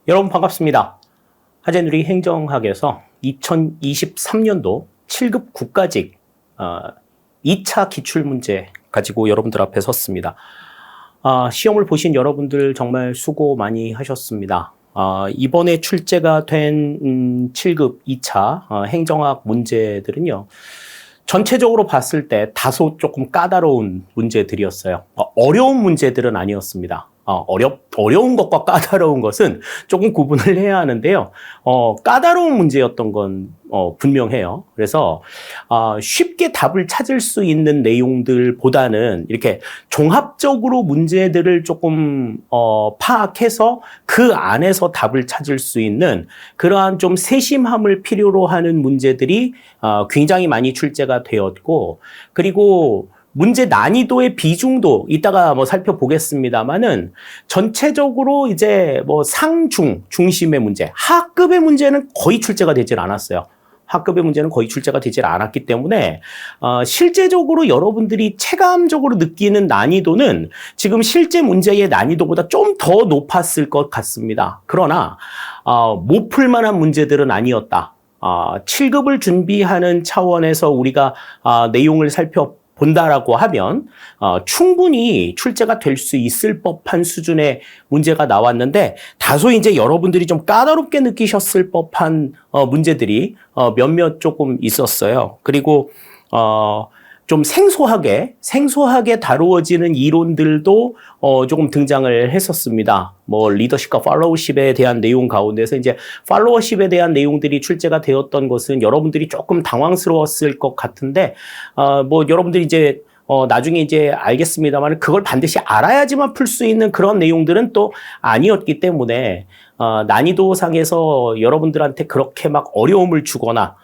여러분 반갑습니다. 하재누리 행정학에서 2023년도 7급 국가직 2차 기출문제 가지고 여러분들 앞에 섰습니다. 시험을 보신 여러분들 정말 수고 많이 하셨습니다. 이번에 출제가 된 7급 2차 행정학 문제들은요. 전체적으로 봤을 때 다소 조금 까다로운 문제들이었어요. 어려운 문제들은 아니었습니다. 어려운 것과 까다로운 것은 조금 구분을 해야 하는데요. 까다로운 문제였던 건 분명해요. 그래서 쉽게 답을 찾을 수 있는 내용들보다는 이렇게 종합적으로 문제들을 조금 파악해서 그 안에서 답을 찾을 수 있는 그러한 좀 세심함을 필요로 하는 문제들이 굉장히 많이 출제가 되었고, 그리고 문제 난이도의 비중도 이따가 살펴보겠습니다만은 전체적으로 이제 중심의 문제, 하급의 문제는 거의 출제가 되질 않았어요. 하급의 문제는 거의 출제가 되질 않았기 때문에 실제적으로 여러분들이 체감적으로 느끼는 난이도는 지금 실제 문제의 난이도보다 좀 더 높았을 것 같습니다. 그러나 못 풀 만한 문제들은 아니었다. 7급을 준비하는 차원에서 우리가 내용을 본다라고 하면 충분히 출제가 될 수 있을 법한 수준의 문제가 나왔는데, 다소 이제 여러분들이 좀 까다롭게 느끼셨을 법한 문제들이 몇몇 조금 있었어요. 그리고 좀 생소하게 다루어지는 이론들도 조금 등장을 했었습니다. 리더십과 팔로워십에 대한 내용 가운데서 이제 팔로워십에 대한 내용들이 출제가 되었던 것은 여러분들이 조금 당황스러웠을 것 같은데, 여러분들이 이제 나중에 이제 알겠습니다만 그걸 반드시 알아야지만 풀 수 있는 그런 내용들은 또 아니었기 때문에 난이도상에서 여러분들한테 그렇게 막 어려움을 주거나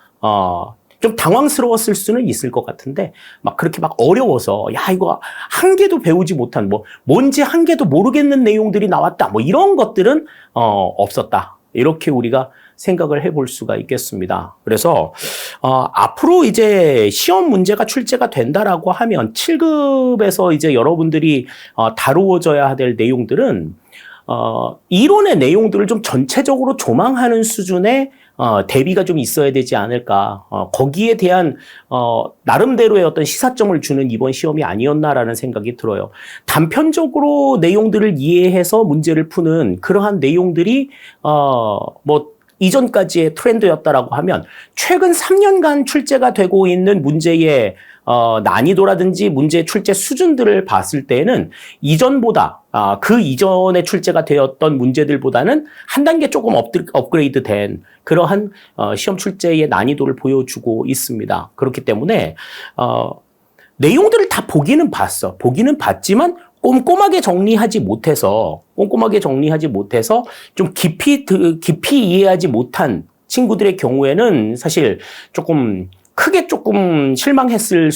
좀 당황스러웠을 수는 있을 것 같은데, 그렇게 어려워서, 이거 한 개도 배우지 못한, 뭔지 한 개도 모르겠는 내용들이 나왔다, 이런 것들은, 없었다. 이렇게 우리가 생각을 해볼 수가 있겠습니다. 그래서, 앞으로 이제 시험 문제가 출제가 된다라고 하면 7급에서 이제 여러분들이, 다루어져야 될 내용들은, 이론의 내용들을 좀 전체적으로 조망하는 수준의 대비가 좀 있어야 되지 않을까. 거기에 대한 나름대로의 어떤 시사점을 주는 이번 시험이 아니었나라는 생각이 들어요. 단편적으로 내용들을 이해해서 문제를 푸는 그러한 내용들이 이전까지의 트렌드였다라고 하면 최근 3년간 출제가 되고 있는 문제의 난이도라든지 문제 출제 수준들을 봤을 때는 이전보다 그 이전에 출제가 되었던 문제들보다는 한 단계 조금 업그레이드 된 그러한 시험 출제의 난이도를 보여주고 있습니다. 그렇기 때문에 내용들을 다 보기는 봤지만 꼼꼼하게 정리하지 못해서 좀 깊이 이해하지 못한 친구들의 경우에는 사실 크게 조금 실망스러운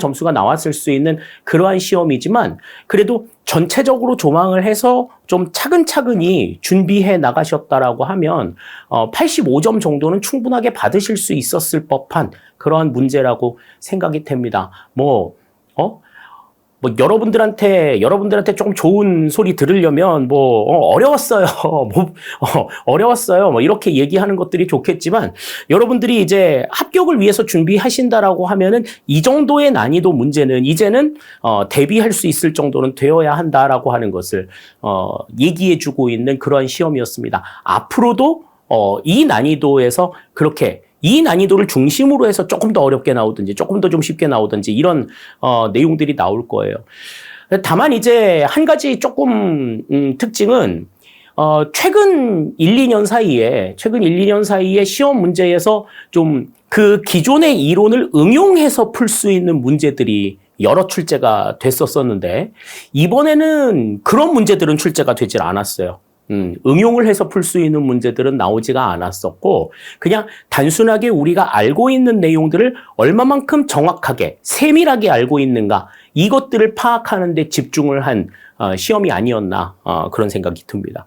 점수가 나왔을 수 있는 그러한 시험이지만, 그래도 전체적으로 조망을 해서 좀 차근차근히 준비해 나가셨다라고 하면 85점 정도는 충분하게 받으실 수 있었을 법한 그러한 문제라고 생각이 됩니다. 여러분들한테 조금 좋은 소리 들으려면 어려웠어요. 어려웠어요. 이렇게 얘기하는 것들이 좋겠지만, 여러분들이 이제 합격을 위해서 준비하신다라고 하면은 이 정도의 난이도 문제는 이제는 대비할 수 있을 정도는 되어야 한다라고 하는 것을 얘기해 주고 있는 그런 시험이었습니다. 앞으로도 이 난이도에서 이 난이도를 중심으로 해서 조금 더 어렵게 나오든지 조금 더 좀 쉽게 나오든지 이런 내용들이 나올 거예요. 다만 이제 한 가지 조금 특징은 최근 1, 2년 사이에 시험 문제에서 좀 그 기존의 이론을 응용해서 풀 수 있는 문제들이 여러 출제가 됐었는데, 이번에는 그런 문제들은 출제가 되질 않았어요. 응용을 해서 풀 수 있는 문제들은 나오지가 않았었고, 그냥 단순하게 우리가 알고 있는 내용들을 얼마만큼 정확하게, 세밀하게 알고 있는가, 이것들을 파악하는 데 집중을 한 시험이 아니었나, 그런 생각이 듭니다.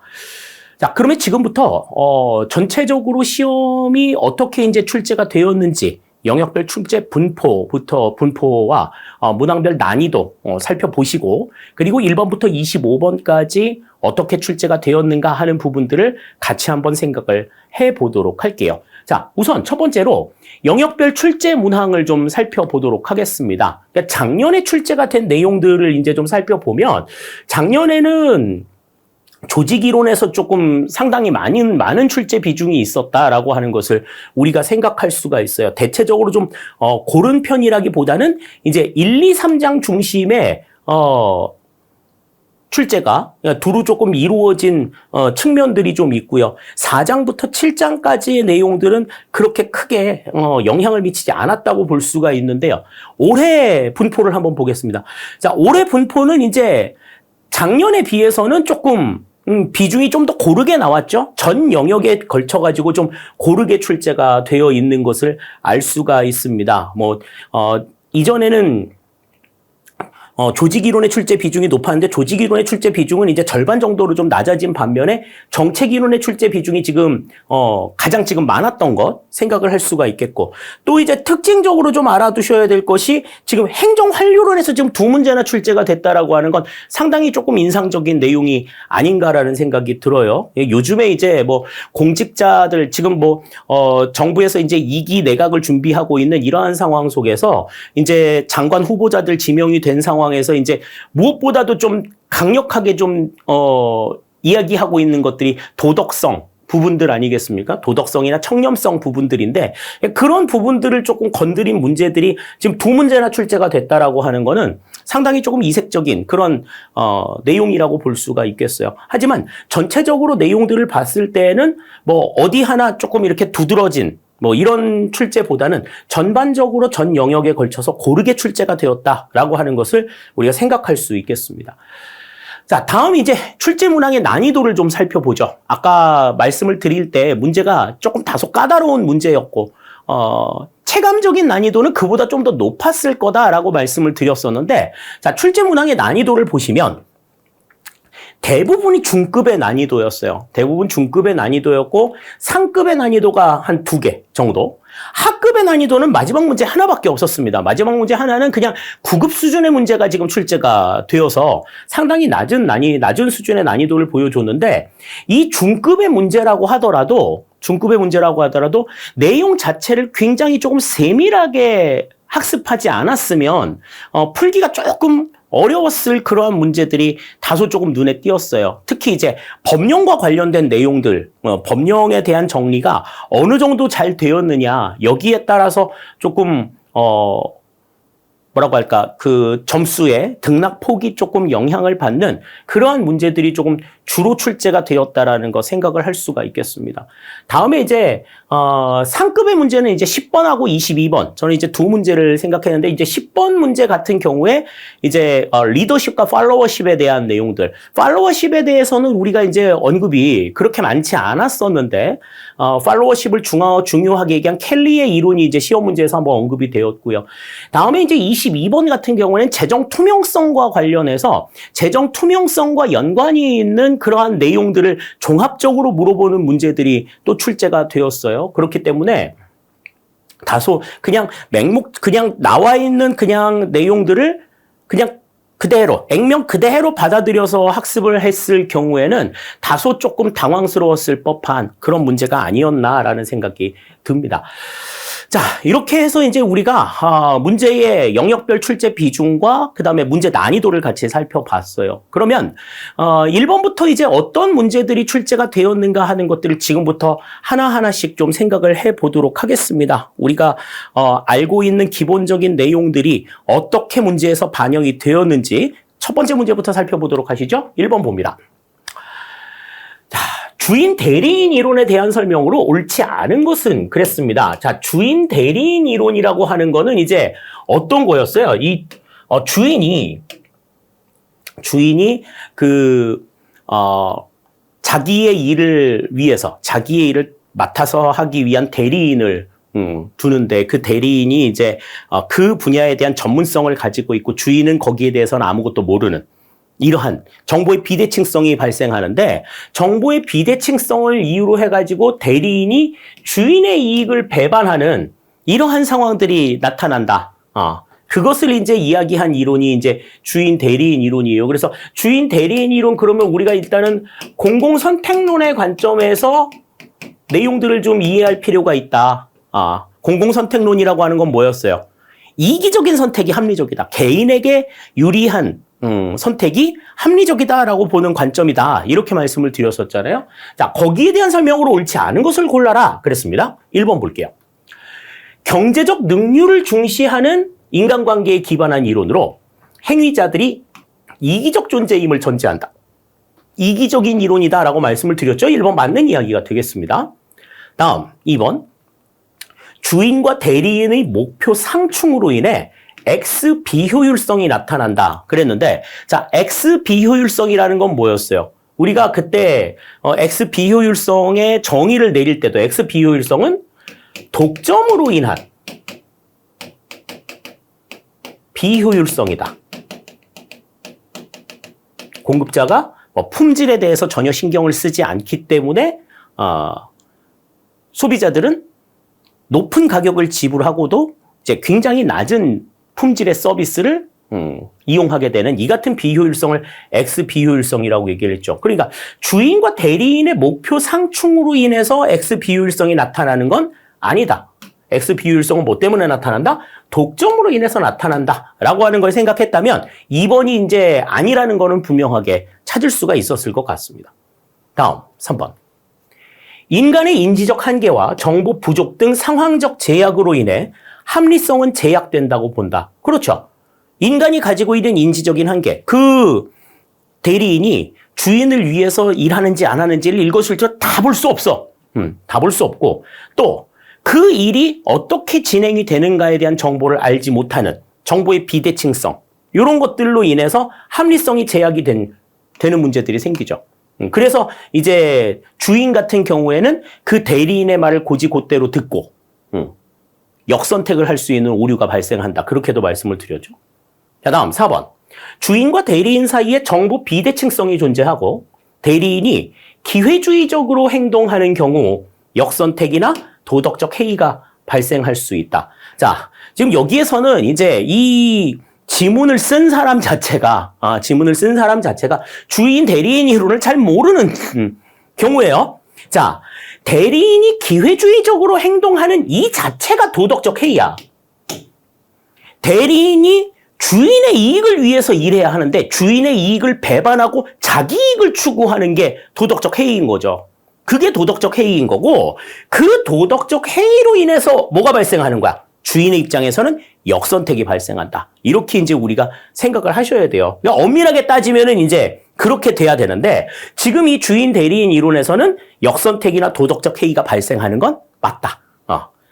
자, 그러면 지금부터 전체적으로 시험이 어떻게 이제 출제가 되었는지 영역별 출제 분포와 문항별 난이도 살펴보시고, 그리고 1번부터 25번까지 어떻게 출제가 되었는가 하는 부분들을 같이 한번 생각을 해보도록 할게요. 자, 우선 첫 번째로 영역별 출제 문항을 좀 살펴보도록 하겠습니다. 그러니까 작년에 출제가 된 내용들을 이제 좀 살펴보면, 작년에는 조직이론에서 조금 상당히 많은 출제 비중이 있었다라고 하는 것을 우리가 생각할 수가 있어요. 대체적으로 좀 고른 편이라기보다는 이제 1, 2, 3장 중심의 출제가 두루 조금 이루어진 측면들이 좀 있고요. 4장부터 7장까지의 내용들은 그렇게 크게 영향을 미치지 않았다고 볼 수가 있는데요. 올해 분포를 한번 보겠습니다. 자, 올해 분포는 이제 작년에 비해서는 조금 비중이 좀 더 고르게 나왔죠. 전 영역에 걸쳐가지고 좀 고르게 출제가 되어 있는 것을 알 수가 있습니다. 이전에는 조직이론의 출제 비중이 높았는데, 조직이론의 출제 비중은 이제 절반 정도로 좀 낮아진 반면에 정책이론의 출제 비중이 지금 가장 지금 많았던 것 생각을 할 수가 있겠고, 또 이제 특징적으로 좀 알아두셔야 될 것이 지금 행정환류론에서 지금 2문제나 출제가 됐다라고 하는 건 상당히 조금 인상적인 내용이 아닌가라는 생각이 들어요. 요즘에 이제 공직자들 지금 정부에서 이제 2기 내각을 준비하고 있는 이러한 상황 속에서 이제 장관 후보자들 지명이 된 상황에서 이제 무엇보다도 좀 강력하게 좀 이야기하고 있는 것들이 도덕성 부분들 아니겠습니까? 도덕성이나 청렴성 부분들인데, 그런 부분들을 조금 건드린 문제들이 지금 2문제나 출제가 됐다라고 하는 거는 상당히 조금 이색적인 그런 내용이라고 볼 수가 있겠어요. 하지만 전체적으로 내용들을 봤을 때는 어디 하나 조금 이렇게 두드러진 이런 출제보다는 전반적으로 전 영역에 걸쳐서 고르게 출제가 되었다라고 하는 것을 우리가 생각할 수 있겠습니다. 자, 다음 이제 출제 문항의 난이도를 좀 살펴보죠. 아까 말씀을 드릴 때 문제가 조금 다소 까다로운 문제였고, 체감적인 난이도는 그보다 좀 더 높았을 거다라고 말씀을 드렸었는데, 자, 출제 문항의 난이도를 보시면 대부분이 중급의 난이도였어요. 대부분 중급의 난이도였고, 상급의 난이도가 한 2개 정도. 하급의 난이도는 마지막 문제 하나밖에 없었습니다. 마지막 문제 하나는 그냥 9급 수준의 문제가 지금 출제가 되어서 상당히 낮은 수준의 난이도를 보여줬는데, 이 중급의 문제라고 하더라도 내용 자체를 굉장히 조금 세밀하게 학습하지 않았으면 풀기가 조금 어려웠을 그러한 문제들이 다소 조금 눈에 띄었어요. 특히 이제 법령과 관련된 내용들, 법령에 대한 정리가 어느 정도 잘 되었느냐, 여기에 따라서 조금 그 점수의 등락폭이 조금 영향을 받는 그러한 문제들이 조금 주로 출제가 되었다라는 거 생각을 할 수가 있겠습니다. 다음에 이제 상급의 문제는 이제 10번하고 22번. 저는 이제 2문제를 생각했는데, 이제 10번 문제 같은 경우에 이제 리더십과 팔로워십에 대한 내용들. 팔로워십에 대해서는 우리가 이제 언급이 그렇게 많지 않았었는데, 팔로워십을 중요하게 얘기한 켈리의 이론이 이제 시험 문제에서 한번 언급이 되었고요. 다음에 이제 22번 같은 경우에는 재정 투명성과 관련해서 재정 투명성과 연관이 있는 그러한 내용들을 종합적으로 물어보는 문제들이 또 출제가 되었어요. 그렇기 때문에 다소 그냥 나와 있는 그냥 내용들을 그냥 그대로, 액면 그대로 받아들여서 학습을 했을 경우에는 다소 조금 당황스러웠을 법한 그런 문제가 아니었나라는 생각이 듭니다. 자, 이렇게 해서 이제 우리가 문제의 영역별 출제 비중과 그 다음에 문제 난이도를 같이 살펴봤어요. 그러면 1번부터 이제 어떤 문제들이 출제가 되었는가 하는 것들을 지금부터 하나하나씩 좀 생각을 해보도록 하겠습니다. 우리가 알고 있는 기본적인 내용들이 어떻게 문제에서 반영이 되었는지 첫 번째 문제부터 살펴보도록 하시죠. 1번 봅니다. 주인 대리인 이론에 대한 설명으로 옳지 않은 것은 그랬습니다. 자, 주인 대리인 이론이라고 하는 거는 이제 어떤 거였어요? 주인이 자기의 일을 위해서, 자기의 일을 맡아서 하기 위한 대리인을 두는데, 그 대리인이 이제 그 분야에 대한 전문성을 가지고 있고 주인은 거기에 대해서는 아무것도 모르는 이러한 정보의 비대칭성이 발생하는데, 정보의 비대칭성을 이유로 해가지고 대리인이 주인의 이익을 배반하는 이러한 상황들이 나타난다. 그것을 이제 이야기한 이론이 이제 주인 대리인 이론이에요. 그래서 주인 대리인 이론 그러면 우리가 일단은 공공선택론의 관점에서 내용들을 좀 이해할 필요가 있다. 공공선택론이라고 하는 건 뭐였어요? 이기적인 선택이 합리적이다. 개인에게 유리한 선택이 합리적이다라고 보는 관점이다. 이렇게 말씀을 드렸었잖아요. 자, 거기에 대한 설명으로 옳지 않은 것을 골라라. 그랬습니다. 1번 볼게요. 경제적 능률을 중시하는 인간관계에 기반한 이론으로 행위자들이 이기적 존재임을 전제한다. 이기적인 이론이다라고 말씀을 드렸죠. 1번 맞는 이야기가 되겠습니다. 다음 2번. 주인과 대리인의 목표 상충으로 인해 X 비효율성이 나타난다. 그랬는데 자, X 비효율성이라는 건 뭐였어요? 우리가 그때 X 비효율성의 정의를 내릴 때도 X 비효율성은 독점으로 인한 비효율성이다. 공급자가 품질에 대해서 전혀 신경을 쓰지 않기 때문에 소비자들은 높은 가격을 지불하고도 이제 굉장히 낮은 품질의 서비스를 이용하게 되는 이 같은 비효율성을 X 비효율성이라고 얘기를 했죠. 그러니까 주인과 대리인의 목표 상충으로 인해서 X 비효율성이 나타나는 건 아니다. X 비효율성은 뭐 때문에 나타난다? 독점으로 인해서 나타난다. 라고 하는 걸 생각했다면 2번이 이제 아니라는 거는 분명하게 찾을 수가 있었을 것 같습니다. 다음 3번. 인간의 인지적 한계와 정보 부족 등 상황적 제약으로 인해 합리성은 제약된다고 본다. 그렇죠. 인간이 가지고 있는 인지적인 한계, 그 대리인이 주인을 위해서 일하는지 안 하는지를 일거수일투족 다 볼 수 없어. 다 볼 수 없고 또 그 일이 어떻게 진행이 되는가에 대한 정보를 알지 못하는 정보의 비대칭성, 이런 것들로 인해서 합리성이 제약이 되는 문제들이 생기죠. 그래서 이제 주인 같은 경우에는 그 대리인의 말을 곧이곧대로 듣고 역선택을 할 수 있는 오류가 발생한다. 그렇게도 말씀을 드렸죠. 자, 다음 4번. 주인과 대리인 사이에 정보 비대칭성이 존재하고 대리인이 기회주의적으로 행동하는 경우 역선택이나 도덕적 해이가 발생할 수 있다. 자, 지금 여기에서는 이제 이 지문을 쓴 사람 자체가 주인 대리인 이론을 잘 모르는 경우예요. 자, 대리인이 기회주의적으로 행동하는 이 자체가 도덕적 해이야. 대리인이 주인의 이익을 위해서 일해야 하는데 주인의 이익을 배반하고 자기 이익을 추구하는 게 도덕적 해이인 거죠. 그게 도덕적 해이인 거고 그 도덕적 해이로 인해서 뭐가 발생하는 거야? 주인의 입장에서는 역선택이 발생한다. 이렇게 이제 우리가 생각을 하셔야 돼요. 그러니까 엄밀하게 따지면은 이제 그렇게 돼야 되는데 지금 이 주인 대리인 이론에서는 역선택이나 도덕적 해이가 발생하는 건 맞다.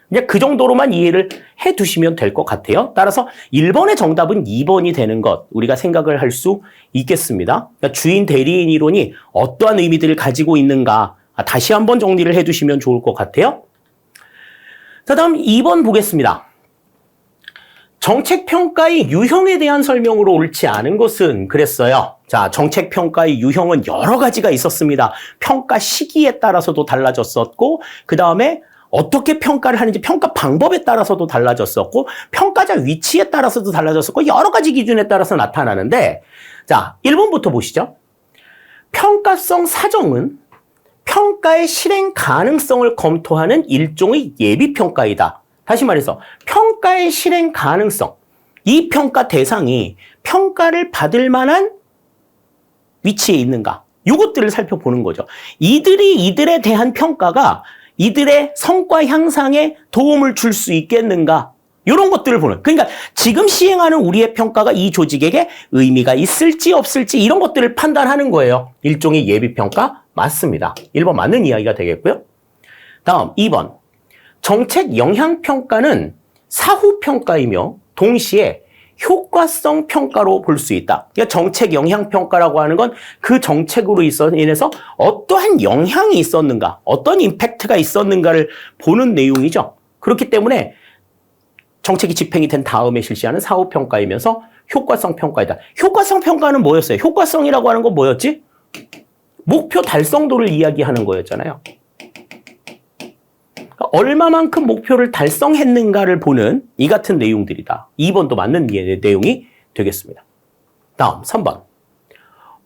그냥 그 정도로만 이해를 해 두시면 될 것 같아요. 따라서 1번의 정답은 2번이 되는 것 우리가 생각을 할 수 있겠습니다. 그러니까 주인 대리인 이론이 어떠한 의미들을 가지고 있는가 다시 한번 정리를 해 두시면 좋을 것 같아요. 자, 다음 2번 보겠습니다. 정책평가의 유형에 대한 설명으로 옳지 않은 것은 그랬어요. 자, 정책평가의 유형은 여러 가지가 있었습니다. 평가 시기에 따라서도 달라졌었고 그 다음에 어떻게 평가를 하는지 평가 방법에 따라서도 달라졌었고 평가자 위치에 따라서도 달라졌었고 여러 가지 기준에 따라서 나타나는데 자, 1번부터 보시죠. 평가성 사정은 평가의 실행 가능성을 검토하는 일종의 예비평가이다. 다시 말해서 평가의 실행 가능성, 이 평가 대상이 평가를 받을 만한 위치에 있는가, 이것들을 살펴보는 거죠. 이들에 대한 평가가 이들의 성과 향상에 도움을 줄 수 있겠는가, 이런 것들을 보는. 그러니까 지금 시행하는 우리의 평가가 이 조직에게 의미가 있을지 없을지 이런 것들을 판단하는 거예요. 일종의 예비평가 맞습니다. 1번 맞는 이야기가 되겠고요. 다음 2번. 정책 영향평가는 사후평가이며 동시에 효과성 평가로 볼 수 있다. 그러니까 정책 영향평가라고 하는 건 그 정책으로 인해서 어떠한 영향이 있었는가, 어떤 임팩트가 있었는가를 보는 내용이죠. 그렇기 때문에 정책이 집행이 된 다음에 실시하는 사후평가이면서 효과성 평가이다. 효과성 평가는 뭐였어요? 효과성이라고 하는 건 뭐였지? 목표 달성도를 이야기하는 거였잖아요. 얼마만큼 목표를 달성했는가를 보는 이 같은 내용들이다. 2번도 맞는 내용이 되겠습니다. 다음 3번.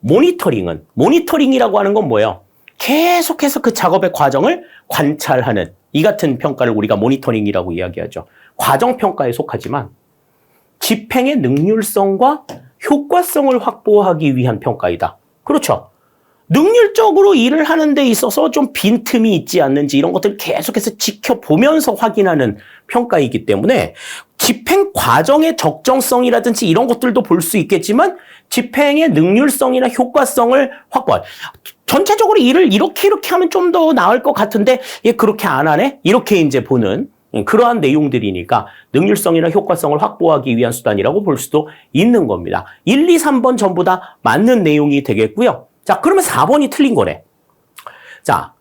모니터링이라고 하는 건 뭐예요? 계속해서 그 작업의 과정을 관찰하는 이 같은 평가를 우리가 모니터링이라고 이야기하죠. 과정평가에 속하지만 집행의 능률성과 효과성을 확보하기 위한 평가이다. 그렇죠. 능률적으로 일을 하는 데 있어서 좀 빈틈이 있지 않는지 이런 것들을 계속해서 지켜보면서 확인하는 평가이기 때문에 집행 과정의 적정성이라든지 이런 것들도 볼 수 있겠지만 집행의 능률성이나 효과성을 확보할. 전체적으로 일을 이렇게 하면 좀 더 나을 것 같은데 얘 그렇게 안 하네? 이렇게 이제 보는 그러한 내용들이니까 능률성이나 효과성을 확보하기 위한 수단이라고 볼 수도 있는 겁니다. 1, 2, 3번 전부 다 맞는 내용이 되겠고요. 자, 그러면 4번이 틀린 거네. 자,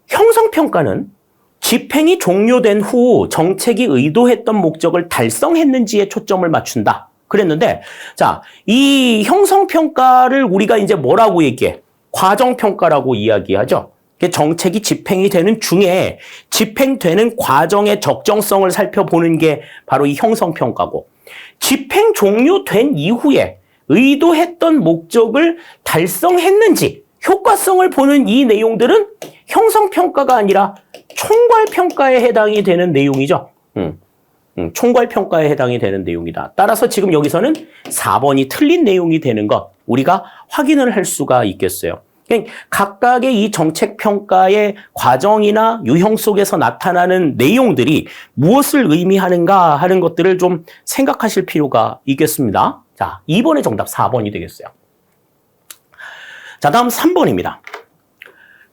형성평가는 집행이 종료된 후 정책이 의도했던 목적을 달성했는지에 초점을 맞춘다. 그랬는데, 자, 이 형성평가를 우리가 이제 뭐라고 얘기해? 과정평가라고 이야기하죠. 정책이 집행이 되는 중에 집행되는 과정의 적정성을 살펴보는 게 바로 이 형성평가고, 집행 종료된 이후에 의도했던 목적을 달성했는지 효과성을 보는 이 내용들은 형성평가가 아니라 총괄평가에 해당이 되는 내용이죠. 총괄평가에 해당이 되는 내용이다. 따라서 지금 여기서는 4번이 틀린 내용이 되는 것 우리가 확인을 할 수가 있겠어요. 각각의 이 정책평가의 과정이나 유형 속에서 나타나는 내용들이 무엇을 의미하는가 하는 것들을 좀 생각하실 필요가 있겠습니다. 자, 2번의 정답 4번이 되겠어요. 자, 다음 3번입니다.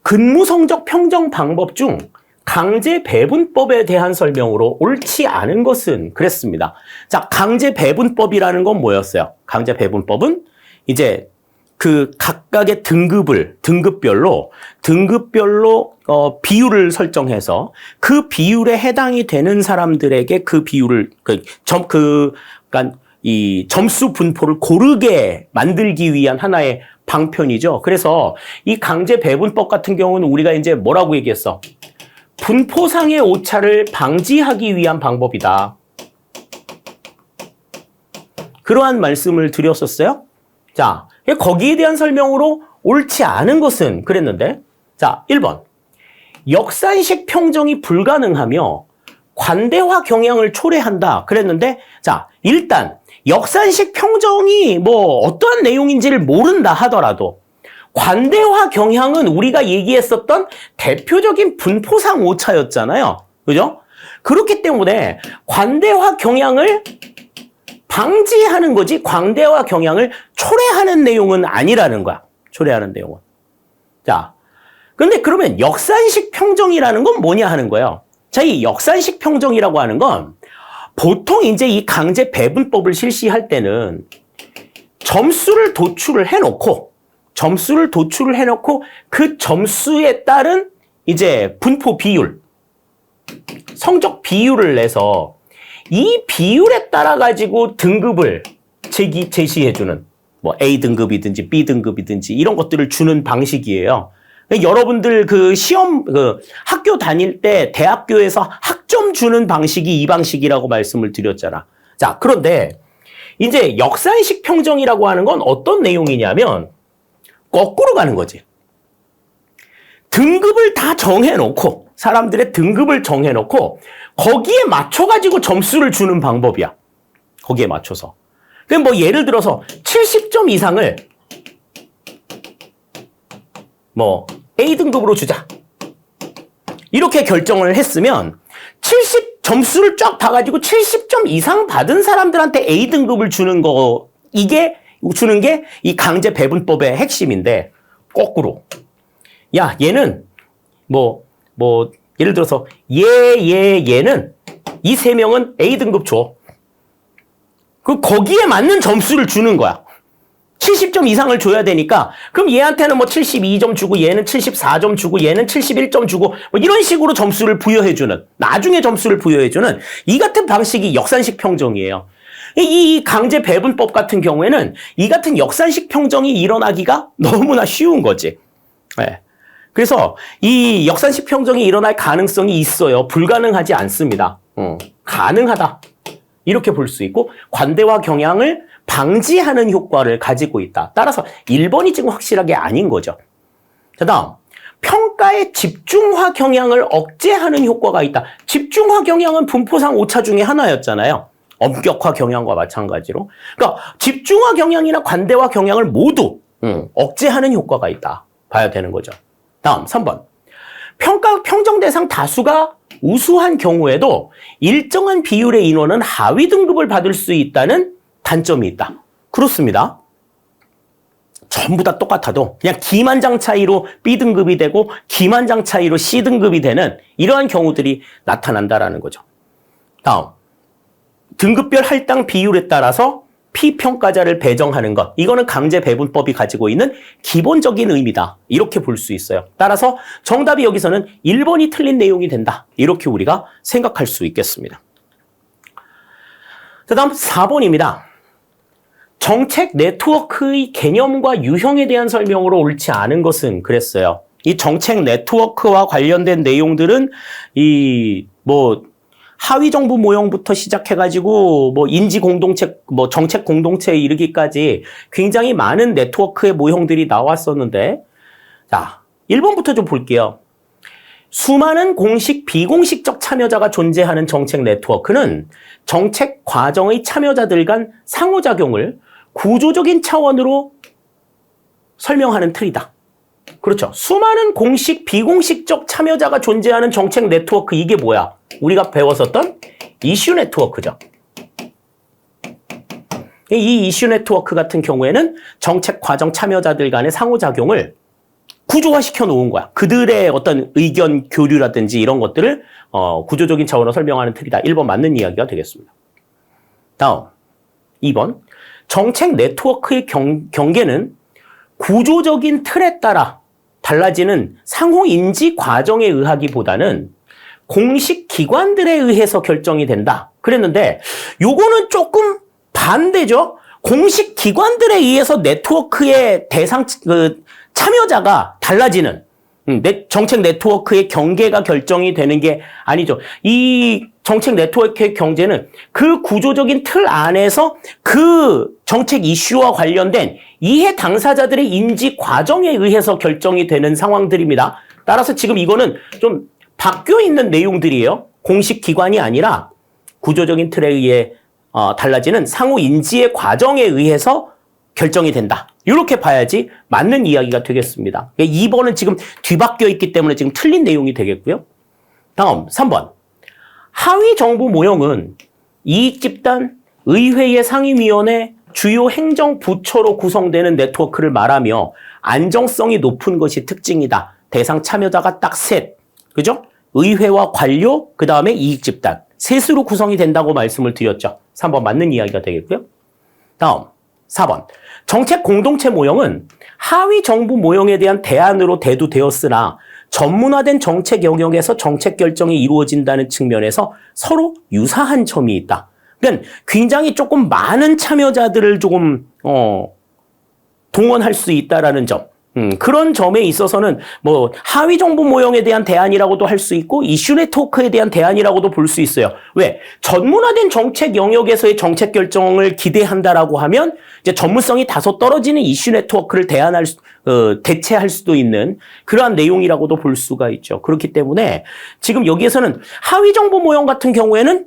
근무성적 평정 방법 중 강제 배분법에 대한 설명으로 옳지 않은 것은 그랬습니다. 자, 강제 배분법이라는 건 뭐였어요? 강제 배분법은 이제 그 각각의 등급별로 비율을 설정해서 그 비율에 해당이 되는 사람들에게 그 비율을 그러니까 이 점수 분포를 고르게 만들기 위한 하나의 방편이죠. 그래서 이 강제 배분법 같은 경우는 우리가 이제 뭐라고 얘기했어? 분포상의 오차를 방지하기 위한 방법이다. 그러한 말씀을 드렸었어요. 자, 거기에 대한 설명으로 옳지 않은 것은 그랬는데, 자, 1번. 역산식 평정이 불가능하며 관대화 경향을 초래한다. 그랬는데, 자, 일단 역산식 평정이 뭐 어떠한 내용인지를 모른다 하더라도 관대화 경향은 우리가 얘기했었던 대표적인 분포상 오차였잖아요. 그죠? 그렇기 때문에 관대화 경향을 방지하는 거지 관대화 경향을 초래하는 내용은 아니라는 거야. 초래하는 내용은. 자, 근데 그러면 역산식 평정이라는 건 뭐냐 하는 거예요. 자, 이 역산식 평정이라고 하는 건 보통 이제 이 강제 배분법을 실시할 때는 점수를 도출을 해놓고 그 점수에 따른 이제 분포 비율, 성적 비율을 내서 이 비율에 따라 가지고 등급을 제시해주는 뭐 A 등급이든지 B 등급이든지 이런 것들을 주는 방식이에요. 여러분들 그 시험 학교 다닐 때 대학교에서 학점 주는 방식이 이 방식이라고 말씀을 드렸잖아. 자, 그런데 이제 역산식 평정이라고 하는 건 어떤 내용이냐면 거꾸로 가는 거지. 등급을 다 정해놓고 사람들의 등급을 정해놓고 거기에 맞춰가지고 점수를 주는 방법이야. 거기에 맞춰서. 그럼 뭐 예를 들어서 70점 이상을 뭐 A등급으로 주자. 이렇게 결정을 했으면 점수를 쫙 봐가지고 70점 이상 받은 사람들한테 A등급을 주는 거, 주는 게 이 강제 배분법의 핵심인데, 거꾸로. 야, 얘는 예를 들어서 얘는 이 세 명은 A등급 줘. 거기에 맞는 점수를 주는 거야. 70점 이상을 줘야 되니까 그럼 얘한테는 뭐 72점 주고 얘는 74점 주고 얘는 71점 주고 뭐 이런 식으로 점수를 부여해주는, 나중에 점수를 부여해주는 이 같은 방식이 역산식 평정이에요. 이 강제 배분법 같은 경우에는 이 같은 역산식 평정이 일어나기가 너무나 쉬운 거지. 네. 그래서 이 역산식 평정이 일어날 가능성이 있어요. 불가능하지 않습니다. 가능하다. 이렇게 볼 수 있고 관대화 경향을 방지하는 효과를 가지고 있다. 따라서 1번이 지금 확실하게 아닌 거죠. 자, 다음. 평가의 집중화 경향을 억제하는 효과가 있다. 집중화 경향은 분포상 오차 중에 하나였잖아요. 엄격화 경향과 마찬가지로. 그러니까 집중화 경향이나 관대화 경향을 모두 억제하는 효과가 있다. 봐야 되는 거죠. 다음 3번. 평정 대상 다수가 우수한 경우에도 일정한 비율의 인원은 하위 등급을 받을 수 있다는 단점이 있다. 그렇습니다. 전부 다 똑같아도 그냥 기만장 차이로 B등급이 되고 기만장 차이로 C등급이 되는 이러한 경우들이 나타난다라는 거죠. 다음, 등급별 할당 비율에 따라서 P평가자를 배정하는 것. 이거는 강제배분법이 가지고 있는 기본적인 의미다. 이렇게 볼 수 있어요. 따라서 정답이 여기서는 1번이 틀린 내용이 된다. 이렇게 우리가 생각할 수 있겠습니다. 자, 다음 4번입니다. 정책 네트워크의 개념과 유형에 대한 설명으로 옳지 않은 것은 그랬어요. 이 정책 네트워크와 관련된 내용들은 하위 정부 모형부터 시작해가지고 인지 공동체, 정책 공동체에 이르기까지 굉장히 많은 네트워크의 모형들이 나왔었는데, 자, 1번부터 좀 볼게요. 수많은 공식, 비공식적 참여자가 존재하는 정책 네트워크는 정책 과정의 참여자들 간 상호작용을 구조적인 차원으로 설명하는 틀이다. 그렇죠. 수많은 공식, 비공식적 참여자가 존재하는 정책 네트워크, 이게 뭐야? 우리가 배웠었던 이슈 네트워크죠. 이 이슈 네트워크 같은 경우에는 정책 과정 참여자들 간의 상호작용을 구조화시켜 놓은 거야. 그들의 어떤 의견 교류라든지 이런 것들을 구조적인 차원으로 설명하는 틀이다. 1번 맞는 이야기가 되겠습니다. 다음 2번. 정책 네트워크의 경계는 구조적인 틀에 따라 달라지는 상호인지 과정에 의하기보다는 공식 기관들에 의해서 결정이 된다. 그랬는데 요거는 조금 반대죠. 공식 기관들에 의해서 네트워크의 참여자가 달라지는 정책 네트워크의 경계가 결정이 되는 게 아니죠. 이 정책 네트워크의 경제는 그 구조적인 틀 안에서 그 정책 이슈와 관련된 이해 당사자들의 인지 과정에 의해서 결정이 되는 상황들입니다. 따라서 지금 이거는 좀 바뀌어 있는 내용들이에요. 공식 기관이 아니라 구조적인 틀에 의해 달라지는 상호 인지의 과정에 의해서 결정이 된다. 이렇게 봐야지 맞는 이야기가 되겠습니다. 2번은 지금 뒤바뀌어 있기 때문에 지금 틀린 내용이 되겠고요. 다음 3번. 하위 정부 모형은 이익집단, 의회의 상임위원회, 주요 행정부처로 구성되는 네트워크를 말하며 안정성이 높은 것이 특징이다. 대상 참여자가 딱 셋. 그죠? 의회와 관료, 그 다음에 이익집단. 셋으로 구성이 된다고 말씀을 드렸죠. 3번 맞는 이야기가 되겠고요. 다음 4번. 정책 공동체 모형은 하위 정부 모형에 대한 대안으로 대두되었으나 전문화된 정책 영역에서 정책 결정이 이루어진다는 측면에서 서로 유사한 점이 있다. 그러니까 굉장히 조금 많은 참여자들을 조금 동원할 수 있다라는 점. 그런 점에 있어서는 하위 정부 모형에 대한 대안이라고도 할 수 있고 이슈 네트워크에 대한 대안이라고도 볼 수 있어요. 왜? 전문화된 정책 영역에서의 정책 결정을 기대한다라고 하면 이제 전문성이 다소 떨어지는 이슈 네트워크를 대체할 수도 있는 그러한 내용이라고도 볼 수가 있죠. 그렇기 때문에 지금 여기에서는 하위 정부 모형 같은 경우에는